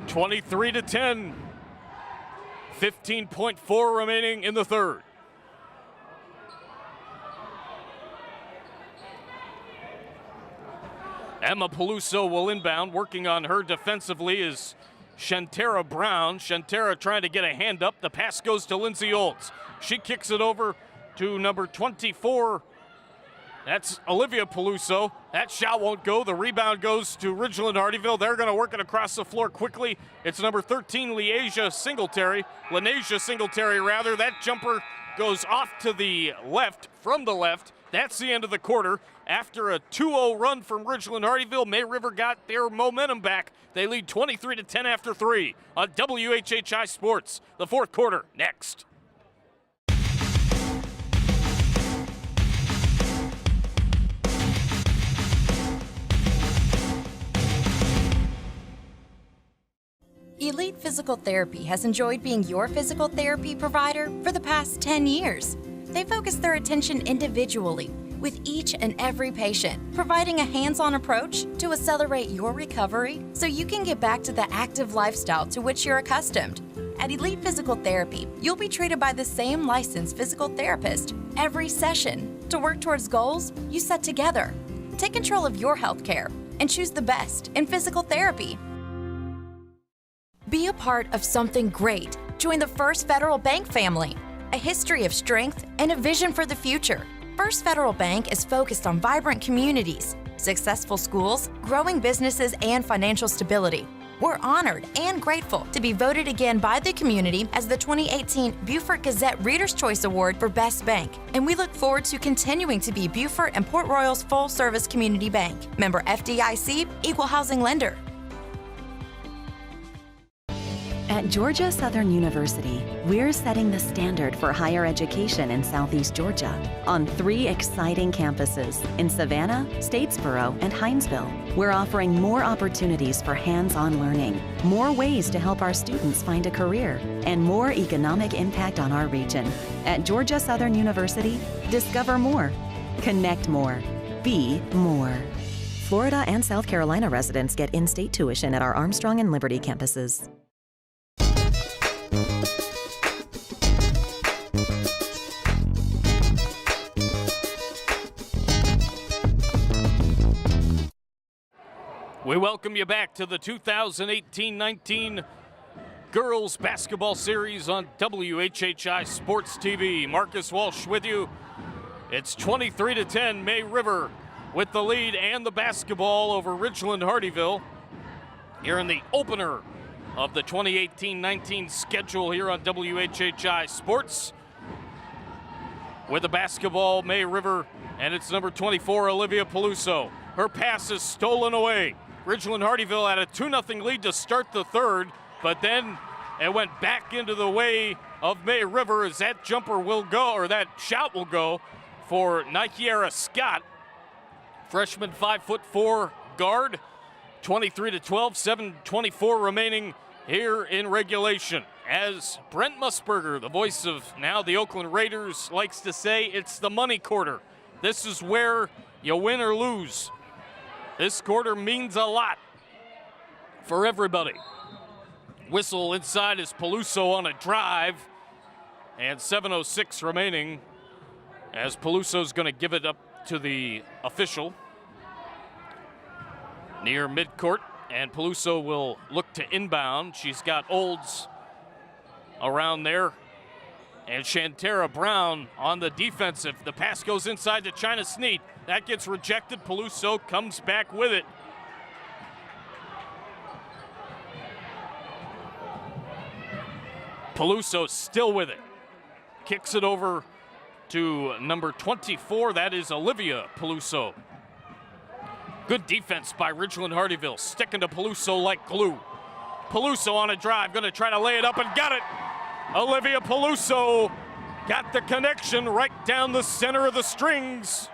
23-10. 15.4 remaining in the third. Emma Peluso will inbound. Working on her defensively is Shantara Brown. Shantara trying to get a hand up. The pass goes to Lindsay Olds. She kicks it over to number 24. That's Olivia Peluso. That shot won't go. The rebound goes to Ridgeland-Hardeeville. They're going to work it across the floor quickly. It's number 13, Lenasia Singletary. That jumper goes off to the left, from the left. That's the end of the quarter. After a 2-0 run from Ridgeland-Hardeeville, May River got their momentum back. They lead 23-10 after 3 on WHHI Sports. The fourth quarter next. Elite Physical Therapy has enjoyed being your physical therapy provider for the past 10 years. They focus their attention individually with each and every patient, providing a hands-on approach to accelerate your recovery so you can get back to the active lifestyle to which you're accustomed. At Elite Physical Therapy, you'll be treated by the same licensed physical therapist every session to work towards goals you set together. Take control of your health care and choose the best in physical therapy. Be a part of something great. Join the First Federal Bank family, a history of strength and a vision for the future. First Federal Bank is focused on vibrant communities, successful schools, growing businesses, and financial stability. We're honored and grateful to be voted again by the community as the 2018 Beaufort Gazette Reader's Choice Award for Best Bank, and we look forward to continuing to be Beaufort and Port Royal's full-service community bank. Member FDIC, Equal Housing Lender. At Georgia Southern University, we're setting the standard for higher education in Southeast Georgia on 3 exciting campuses in Savannah, Statesboro, and Hinesville. We're offering more opportunities for hands-on learning, more ways to help our students find a career, and more economic impact on our region. At Georgia Southern University, discover more, connect more, be more. Florida and South Carolina residents get in-state tuition at our Armstrong and Liberty campuses. We welcome you back to the 2018-19 Girls Basketball Series on WHHI Sports TV. Marcus Walsh with you. It's 23-10, May River with the lead and the basketball over Ridgeland-Hardeeville here in the opener of the 2018-19 schedule here on WHHI Sports. With the basketball, May River, and it's number 24, Olivia Peluso. Her pass is stolen away. Ridgeland-Hardeeville had a 2-0 lead to start the third, but then it went back into the way of May River as that jumper will go, or that shot will go for Nikiera Scott, freshman 5'4" guard. 23-12, 7:24 remaining here in regulation. As Brent Musburger, the voice of now the Oakland Raiders, likes to say, it's the money quarter. This is where you win or lose. This quarter means a lot for everybody. Whistle inside is Peluso on a drive, and 7:06 remaining as Peluso's going to give it up to the official near midcourt, and Peluso will look to inbound. She's got Olds around there, and Shantara Brown on the defensive. The pass goes inside to China Sneed. That gets rejected. Peluso comes back with it. Peluso still with it. Kicks it over to number 24. That is Olivia Peluso. Good defense by Ridgeland-Hardeeville, sticking to Peluso like glue. Peluso on a drive, going to try to lay it up and got it. Olivia Peluso got the connection right down the center of the strings.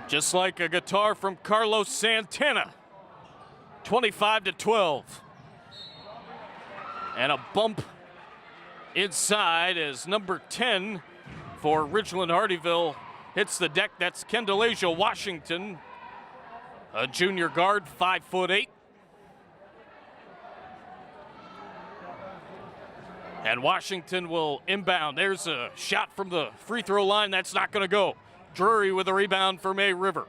Just like a guitar from Carlos Santana. 25-12. And a bump inside as number 10 for Ridgeland-Hardeeville hits the deck. That's Kendalasia Washington, a junior guard, 5'8". And Washington will inbound. There's a shot from the free throw line. That's not going to go. Drury with a rebound for May River.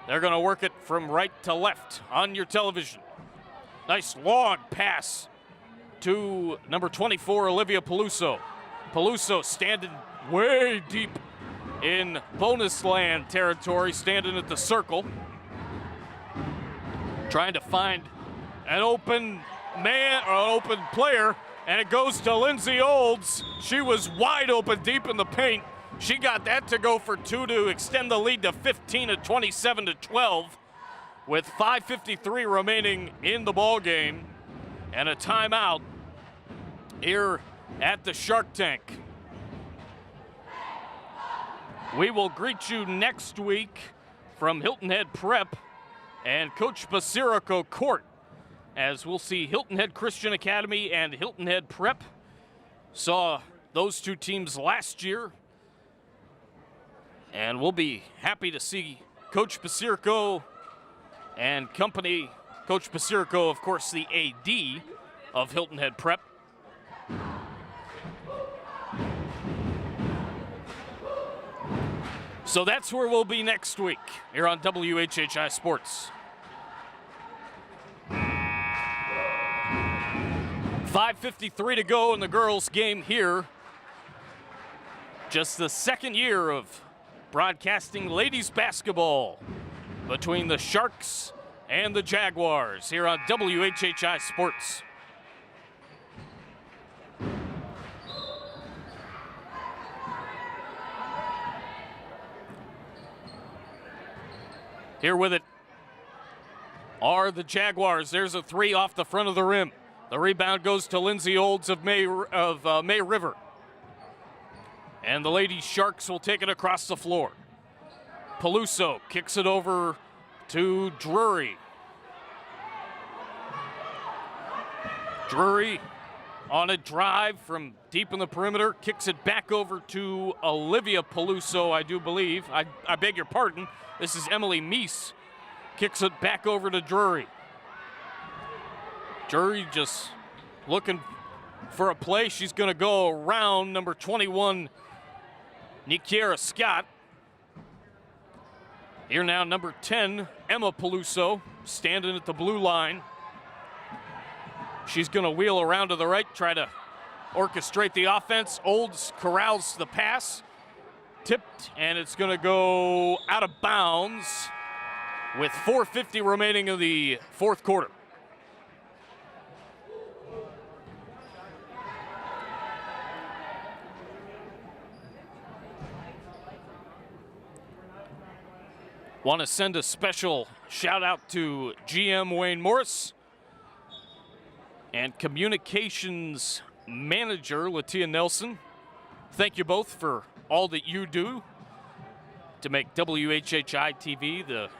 They're going to work it from right to left on your television. Nice long pass to number 24, Olivia Peluso. Peluso standing way deep in bonus land territory, standing at the circle, trying to find an open man or an open player, and it goes to Lindsay Olds. She was wide open deep in the paint. She got that to go for 2 to extend the lead to 15 at 27-12 with 5:53 remaining in the ball game and a timeout here at the Shark Tank. We will greet you next week from Hilton Head Prep and Coach Basirico Court as we'll see Hilton Head Christian Academy and Hilton Head Prep. Saw those two teams last year. And we'll be happy to see Coach Pasirko and company. Coach Pasirko, of course, the AD of Hilton Head Prep. So that's where we'll be next week here on WHHI Sports. 5:53 to go in the girls' game here. Just the second year of broadcasting ladies basketball between the Sharks and the Jaguars here on WHHI Sports. Here with it are the Jaguars. There's a three off the front of the rim. The rebound goes to Lindsay Olds of May River. And the Lady Sharks will take it across the floor. Peluso kicks it over to Drury. Drury on a drive from deep in the perimeter, kicks it back over to Olivia Peluso, I do believe. I beg your pardon. This is Emily Meese. Kicks it back over to Drury. Drury just looking for a play. She's going to go around number 21, Nikiera Scott. Here now, number 10, Emma Peluso, standing at the blue line. She's going to wheel around to the right, try to orchestrate the offense. Olds corrals the pass. Tipped, and it's going to go out of bounds with 4:50 remaining in the fourth quarter. Want to send a special shout out to GM Wayne Morris and Communications Manager Latia Nelson. Thank you both for all that you do to make WHHI-TV the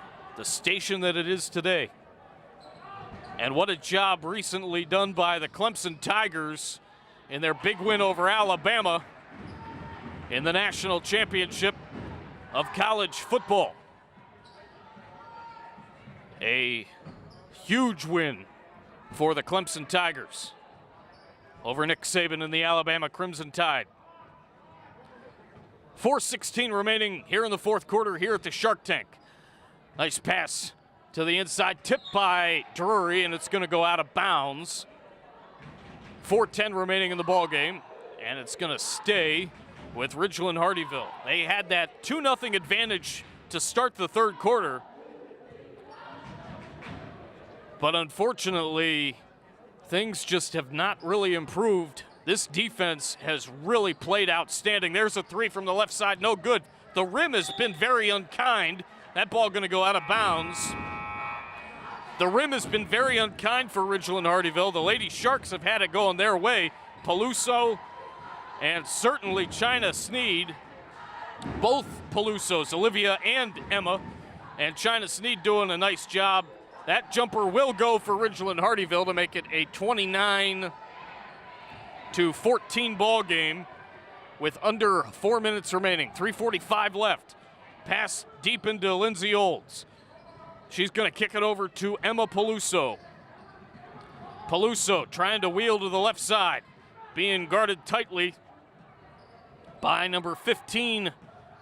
station that it is today. And what a job recently done by the Clemson Tigers in their big win over Alabama in the national championship of college football. A huge win for the Clemson Tigers over Nick Saban and the Alabama Crimson Tide. 4:16 remaining here in the fourth quarter here at the Shark Tank. Nice pass to the inside, tipped by Drury, and it's going to go out of bounds. 4:10 remaining in the ball game, and it's going to stay with Ridgeland-Hardeeville. They had that 2-0 advantage to start the third quarter, but unfortunately, things just have not really improved. This defense has really played outstanding. There's a three from the left side, no good. The rim has been very unkind. That ball going to go out of bounds. The rim has been very unkind for Ridgeland-Hardeeville. The Lady Sharks have had it going their way. Peluso and certainly China Sneed, both Pelusos, Olivia and Emma, and China Sneed doing a nice job. That jumper will go for Ridgeland-Hardeeville to make it a 29-14 ball game with under 4 minutes remaining. 3:45 left. Pass deep into Lindsay Olds. She's going to kick it over to Emma Peluso. Peluso trying to wheel to the left side, being guarded tightly by number 15,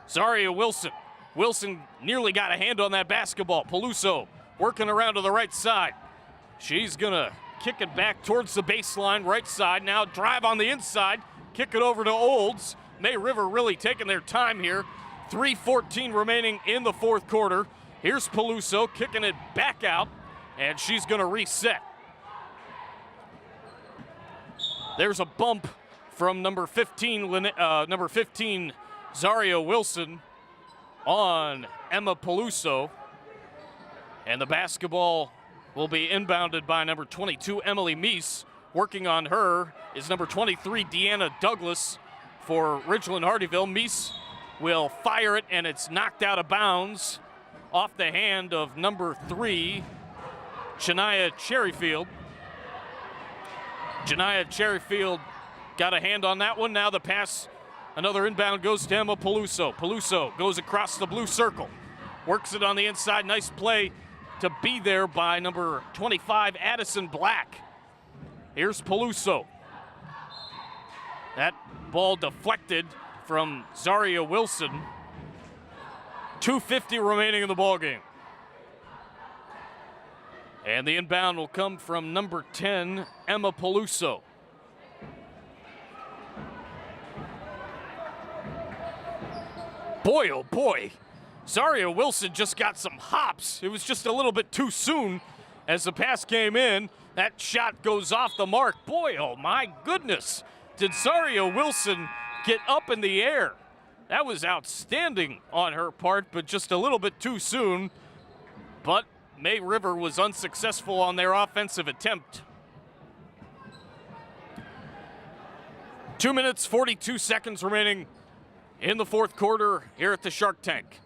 Zaria Wilson. Wilson nearly got a hand on that basketball. Peluso working around to the right side. She's going to kick it back towards the baseline, right side. Now drive on the inside, kick it over to Olds. May River really taking their time here. 3:14 remaining in the fourth quarter. Here's Peluso kicking it back out, and she's going to reset. There's a bump from number 15 Zaria Wilson on Emma Peluso, and the basketball will be inbounded by number 22 Emily Meese. Working on her is number 23 Deanna Douglas for Ridgeland-Hardeeville. Meese will fire it, and it's knocked out of bounds off the hand of number 3 Shania Cherryfield. Janiah Cherryfield got a hand on that one. Now the pass, another inbound goes to Emma Peluso. Peluso goes across the blue circle, works it on the inside. Nice play to be there by number 25, Addison Black. Here's Peluso. That ball deflected from Zaria Wilson. 2:50 remaining in the ballgame. And the inbound will come from number 10, Emma Peluso. Boy, oh boy, Zaria Wilson just got some hops. It was just a little bit too soon as the pass came in. That shot goes off the mark. Boy, oh my goodness, did Zaria Wilson get up in the air. That was outstanding on her part, but just a little bit too soon. But May River was unsuccessful on their offensive attempt. 2 minutes, 42 seconds remaining in the fourth quarter here at the Shark Tank.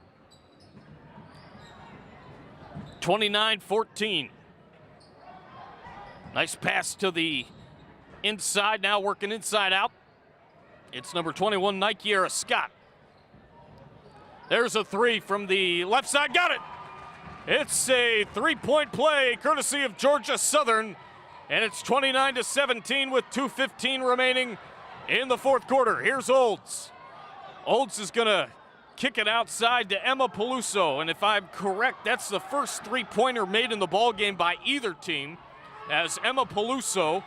29-14. Nice pass to the inside, now working inside out. It's number 21, Nikiera Scott. There's a three from the left side, got it! It's a three-point play courtesy of Georgia Southern, and it's 29-17 with 2:15 remaining in the fourth quarter. Here's Olds. Olds is gonna kick it outside to Emma Peluso, and if I'm correct, that's the first three-pointer made in the ballgame by either team, as Emma Peluso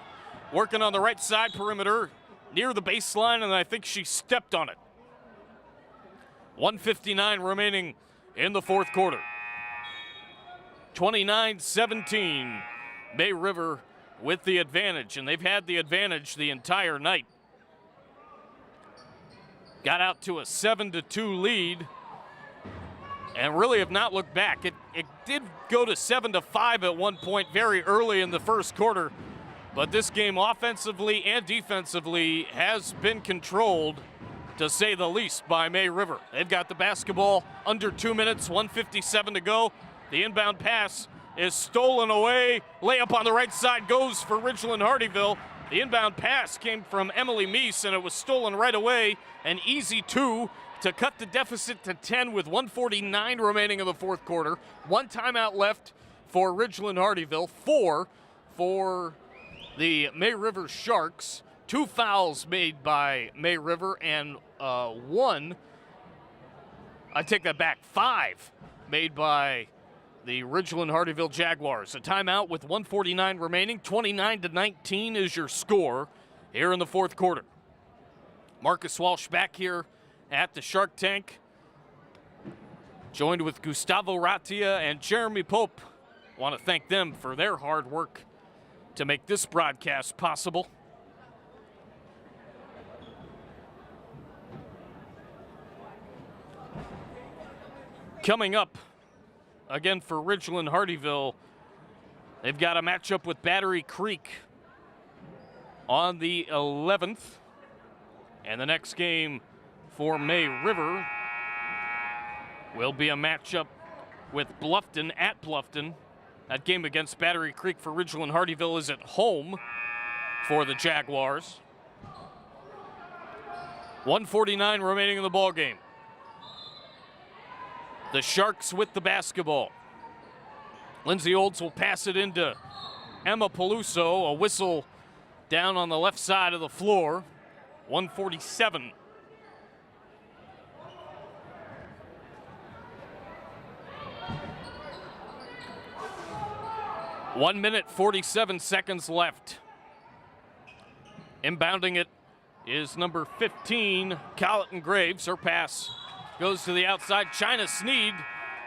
working on the right side perimeter near the baseline, and I think she stepped on it. 1:59 remaining in the fourth quarter. 29-17, May River with the advantage, and they've had the advantage the entire night. Got out to a 7-2 lead and really have not looked back. It did go to 7-5 at one point very early in the first quarter, but this game offensively and defensively has been controlled, to say the least, by May River. They've got the basketball under 2 minutes, 1:57 to go. The inbound pass is stolen away. Layup on the right side goes for Ridgeland-Hardeeville. The inbound pass came from Emily Meese, and it was stolen right away. An easy two to cut the deficit to 10 with 1:49 remaining in the fourth quarter. One timeout left for Ridgeland-Hardeeville, 4 for the May River Sharks. 2 fouls made by May River, and 5 made by the Ridgeland-Hardeeville Jaguars. A timeout with 1:49 remaining. 29-19 is your score here in the fourth quarter. Marcus Walsh back here at the Shark Tank, joined with Gustavo Ratia and Jeremy Pope. Want to thank them for their hard work to make this broadcast possible. Coming up, again for Ridgeland-Hardeeville, they've got a matchup with Battery Creek on the 11th. And the next game for May River will be a matchup with Bluffton at Bluffton. That game against Battery Creek for Ridgeland-Hardeeville is at home for the Jaguars. 1:49 remaining in the ballgame. The Sharks with the basketball. Lindsay Olds will pass it into Emma Peluso. A whistle down on the left side of the floor. 1:47. One minute, 47 seconds left. Inbounding it is number 15, Colleton Graves. Her pass goes to the outside. China Sneed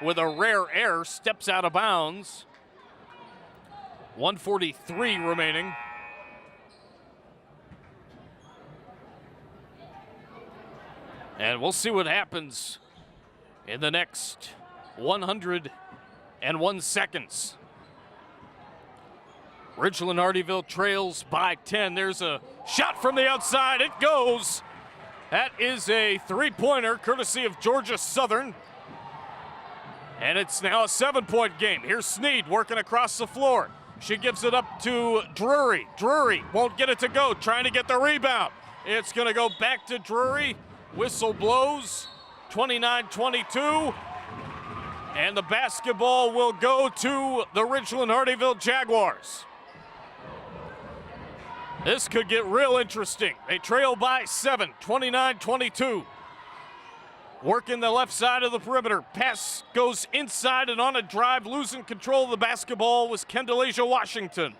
with a rare error steps out of bounds. 1:43 remaining. And we'll see what happens in the next 101 seconds. Ridgeland-Hardeeville trails by 10. There's a shot from the outside. It goes. That is a three-pointer courtesy of Georgia Southern. And it's now a 7-point game. Here's Sneed working across the floor. She gives it up to Drury. Drury won't get it to go, trying to get the rebound. It's going to go back to Drury. Whistle blows, 29-22. And the basketball will go to the Ridgeland-Hardeeville Jaguars. This could get real interesting. They trail by 7, 29-22. Working the left side of the perimeter. Pass goes inside and on a drive, losing control of the basketball was Kendalasia Washington.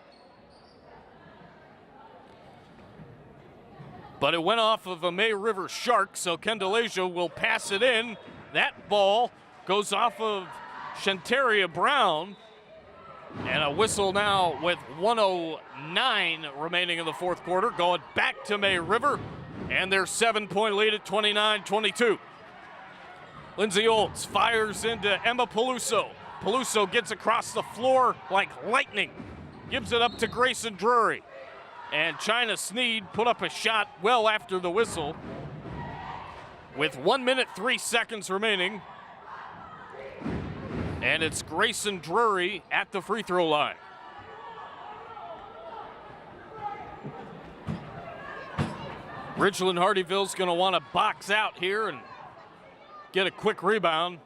But it went off of a May River Shark, so Kendalasia will pass it in. That ball goes off of Shantaria Brown. And a whistle now with 1:09 remaining in the fourth quarter. Going back to May River. And their 7-point lead at 29-22. Lindsay Olds fires into Emma Peluso. Peluso gets across the floor like lightning. Gives it up to Grayson Drury. And China Sneed put up a shot well after the whistle. With 1 minute, 3 seconds remaining. And it's Grayson Drury at the free throw line. Ridgeland-Hardeeville's going to want to box out here and get a quick rebound.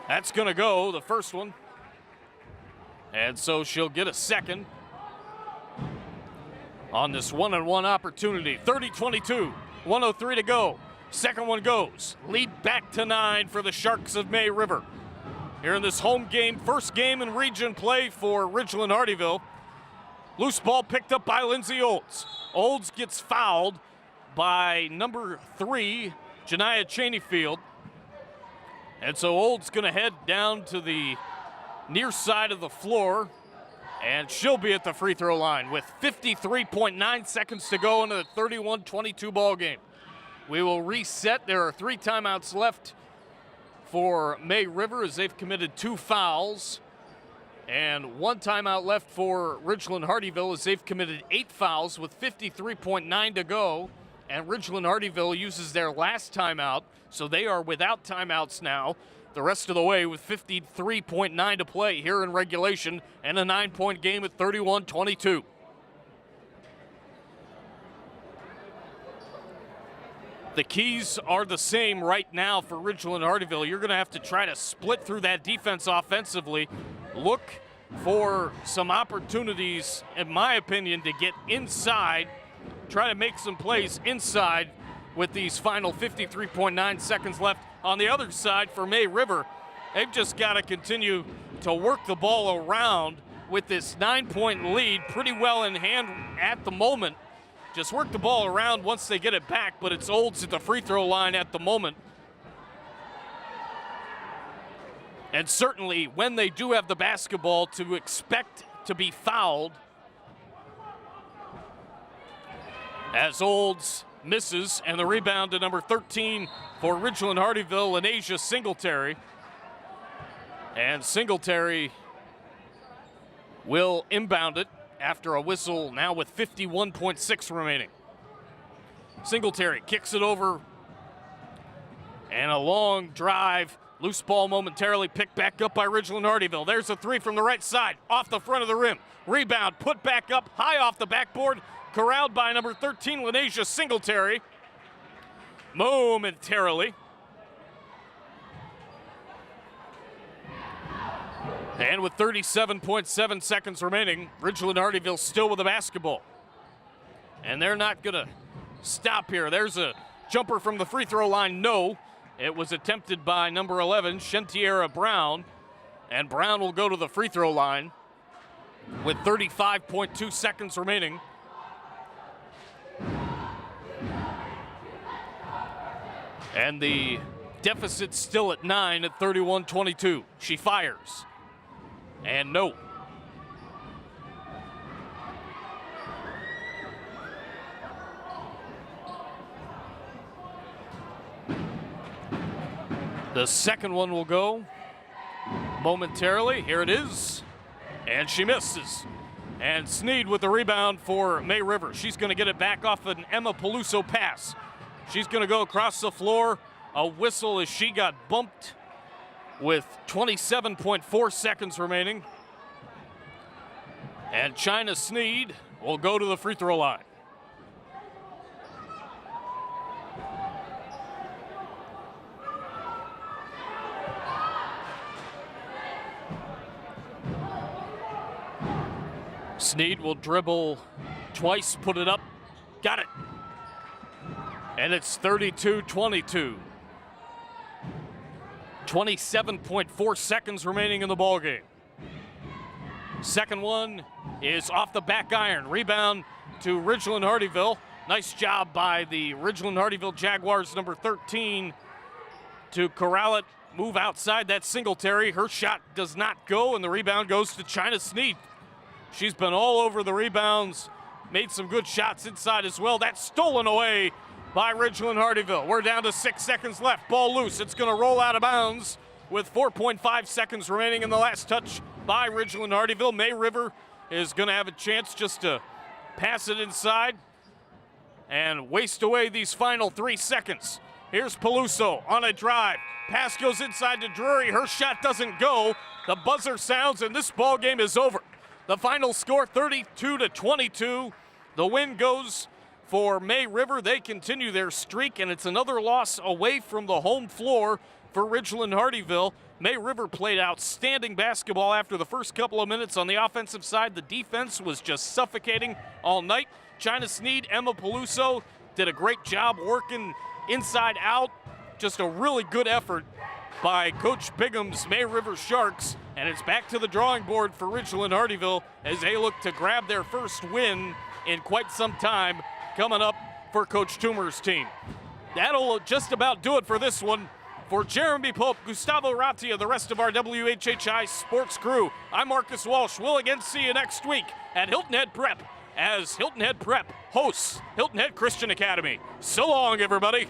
That's going to go, the first one. And so she'll get a second on this one-on-one opportunity. 30-22, 1:03 to go. Second one goes. Lead back to 9 for the Sharks of May River. Here in this home game, first game in region play for Ridgeland-Hardeeville. Loose ball picked up by Lindsay Olds. Olds gets fouled by number 3, Janiah Cheneyfield. And so Olds gonna head down to the near side of the floor, and she'll be at the free throw line with 53.9 seconds to go into the 31-22 ball game. We will reset. There are 3 timeouts left for May River as they've committed 2 fouls, and 1 timeout left for Ridgeland-Hardeeville as they've committed 8 fouls with 53.9 to go. And Ridgeland-Hardeeville uses their last timeout, so they are without timeouts now the rest of the way with 53.9 to play here in regulation and a 9-point game at 31-22. The keys are the same right now for Ridgeland-Hardeeville. You're going to have to try to split through that defense offensively. Look for some opportunities, in my opinion, to get inside. Try to make some plays inside with these final 53.9 seconds left. On the other side for May River, they've just got to continue to work the ball around with this 9-point lead pretty well in hand at the moment. Just work the ball around once they get it back, but it's Olds at the free throw line at the moment. And certainly when they do have the basketball, to expect to be fouled. As Olds misses, and the rebound to number 13 for Ridgeland-Hardeeville and Asia Singletary. And Singletary will inbound it after a whistle now with 51.6 remaining. Singletary kicks it over, and a long drive. Loose ball momentarily picked back up by Ridgeland-Hardeeville. There's a 3 from the right side, off the front of the rim. Rebound put back up, high off the backboard, corralled by number 13, Lanesia Singletary. Momentarily. And with 37.7 seconds remaining, Ridgeland-Hardeeville still with the basketball. And they're not gonna stop here. There's a jumper from the free throw line, no. It was attempted by number 11, Shantiera Brown. And Brown will go to the free throw line with 35.2 seconds remaining. And the deficit still at 9 at 31-22. She fires. And no. The second one will go momentarily. Here it is. And she misses. And Sneed with the rebound for May River. She's going to get it back off an Emma Peluso pass. She's going to go across the floor. A whistle as she got bumped with 27.4 seconds remaining. And China Sneed will go to the free throw line. Sneed will dribble twice, put it up, got it. And it's 32-22. 27.4 seconds remaining in the ballgame. Second one is off the back iron. Rebound to Ridgeland-Hardeeville. Nice job by the Ridgeland-Hardeeville Jaguars, number 13, to corral it, move outside that Singletary. Her shot does not go, and the rebound goes to China Sneed. She's been all over the rebounds, made some good shots inside as well. That's stolen away by Ridgeland-Hardeeville. We're down to 6 seconds left. Ball loose. It's going to roll out of bounds with 4.5 seconds remaining in the last touch by Ridgeland-Hardeeville. May River is going to have a chance just to pass it inside and waste away these final 3 seconds. Here's Peluso on a drive. Pass goes inside to Drury. Her shot doesn't go. The buzzer sounds, and this ball game is over. The final score, 32-22. The win goes for May River. They continue their streak, and it's another loss away from the home floor for Ridgeland-Hardeeville. May River played outstanding basketball after the first couple of minutes on the offensive side. The defense was just suffocating all night. China Sneed, Emma Peluso did a great job working inside out. Just a really good effort by Coach Bigham's May River Sharks, and it's back to the drawing board for Ridgeland-Hardeeville as they look to grab their first win in quite some time coming up for Coach Toomer's team. That'll just about do it for this one. For Jeremy Pope, Gustavo Ratti, and the rest of our WHHI sports crew, I'm Marcus Walsh. We'll again see you next week at Hilton Head Prep as Hilton Head Prep hosts Hilton Head Christian Academy. So long, everybody.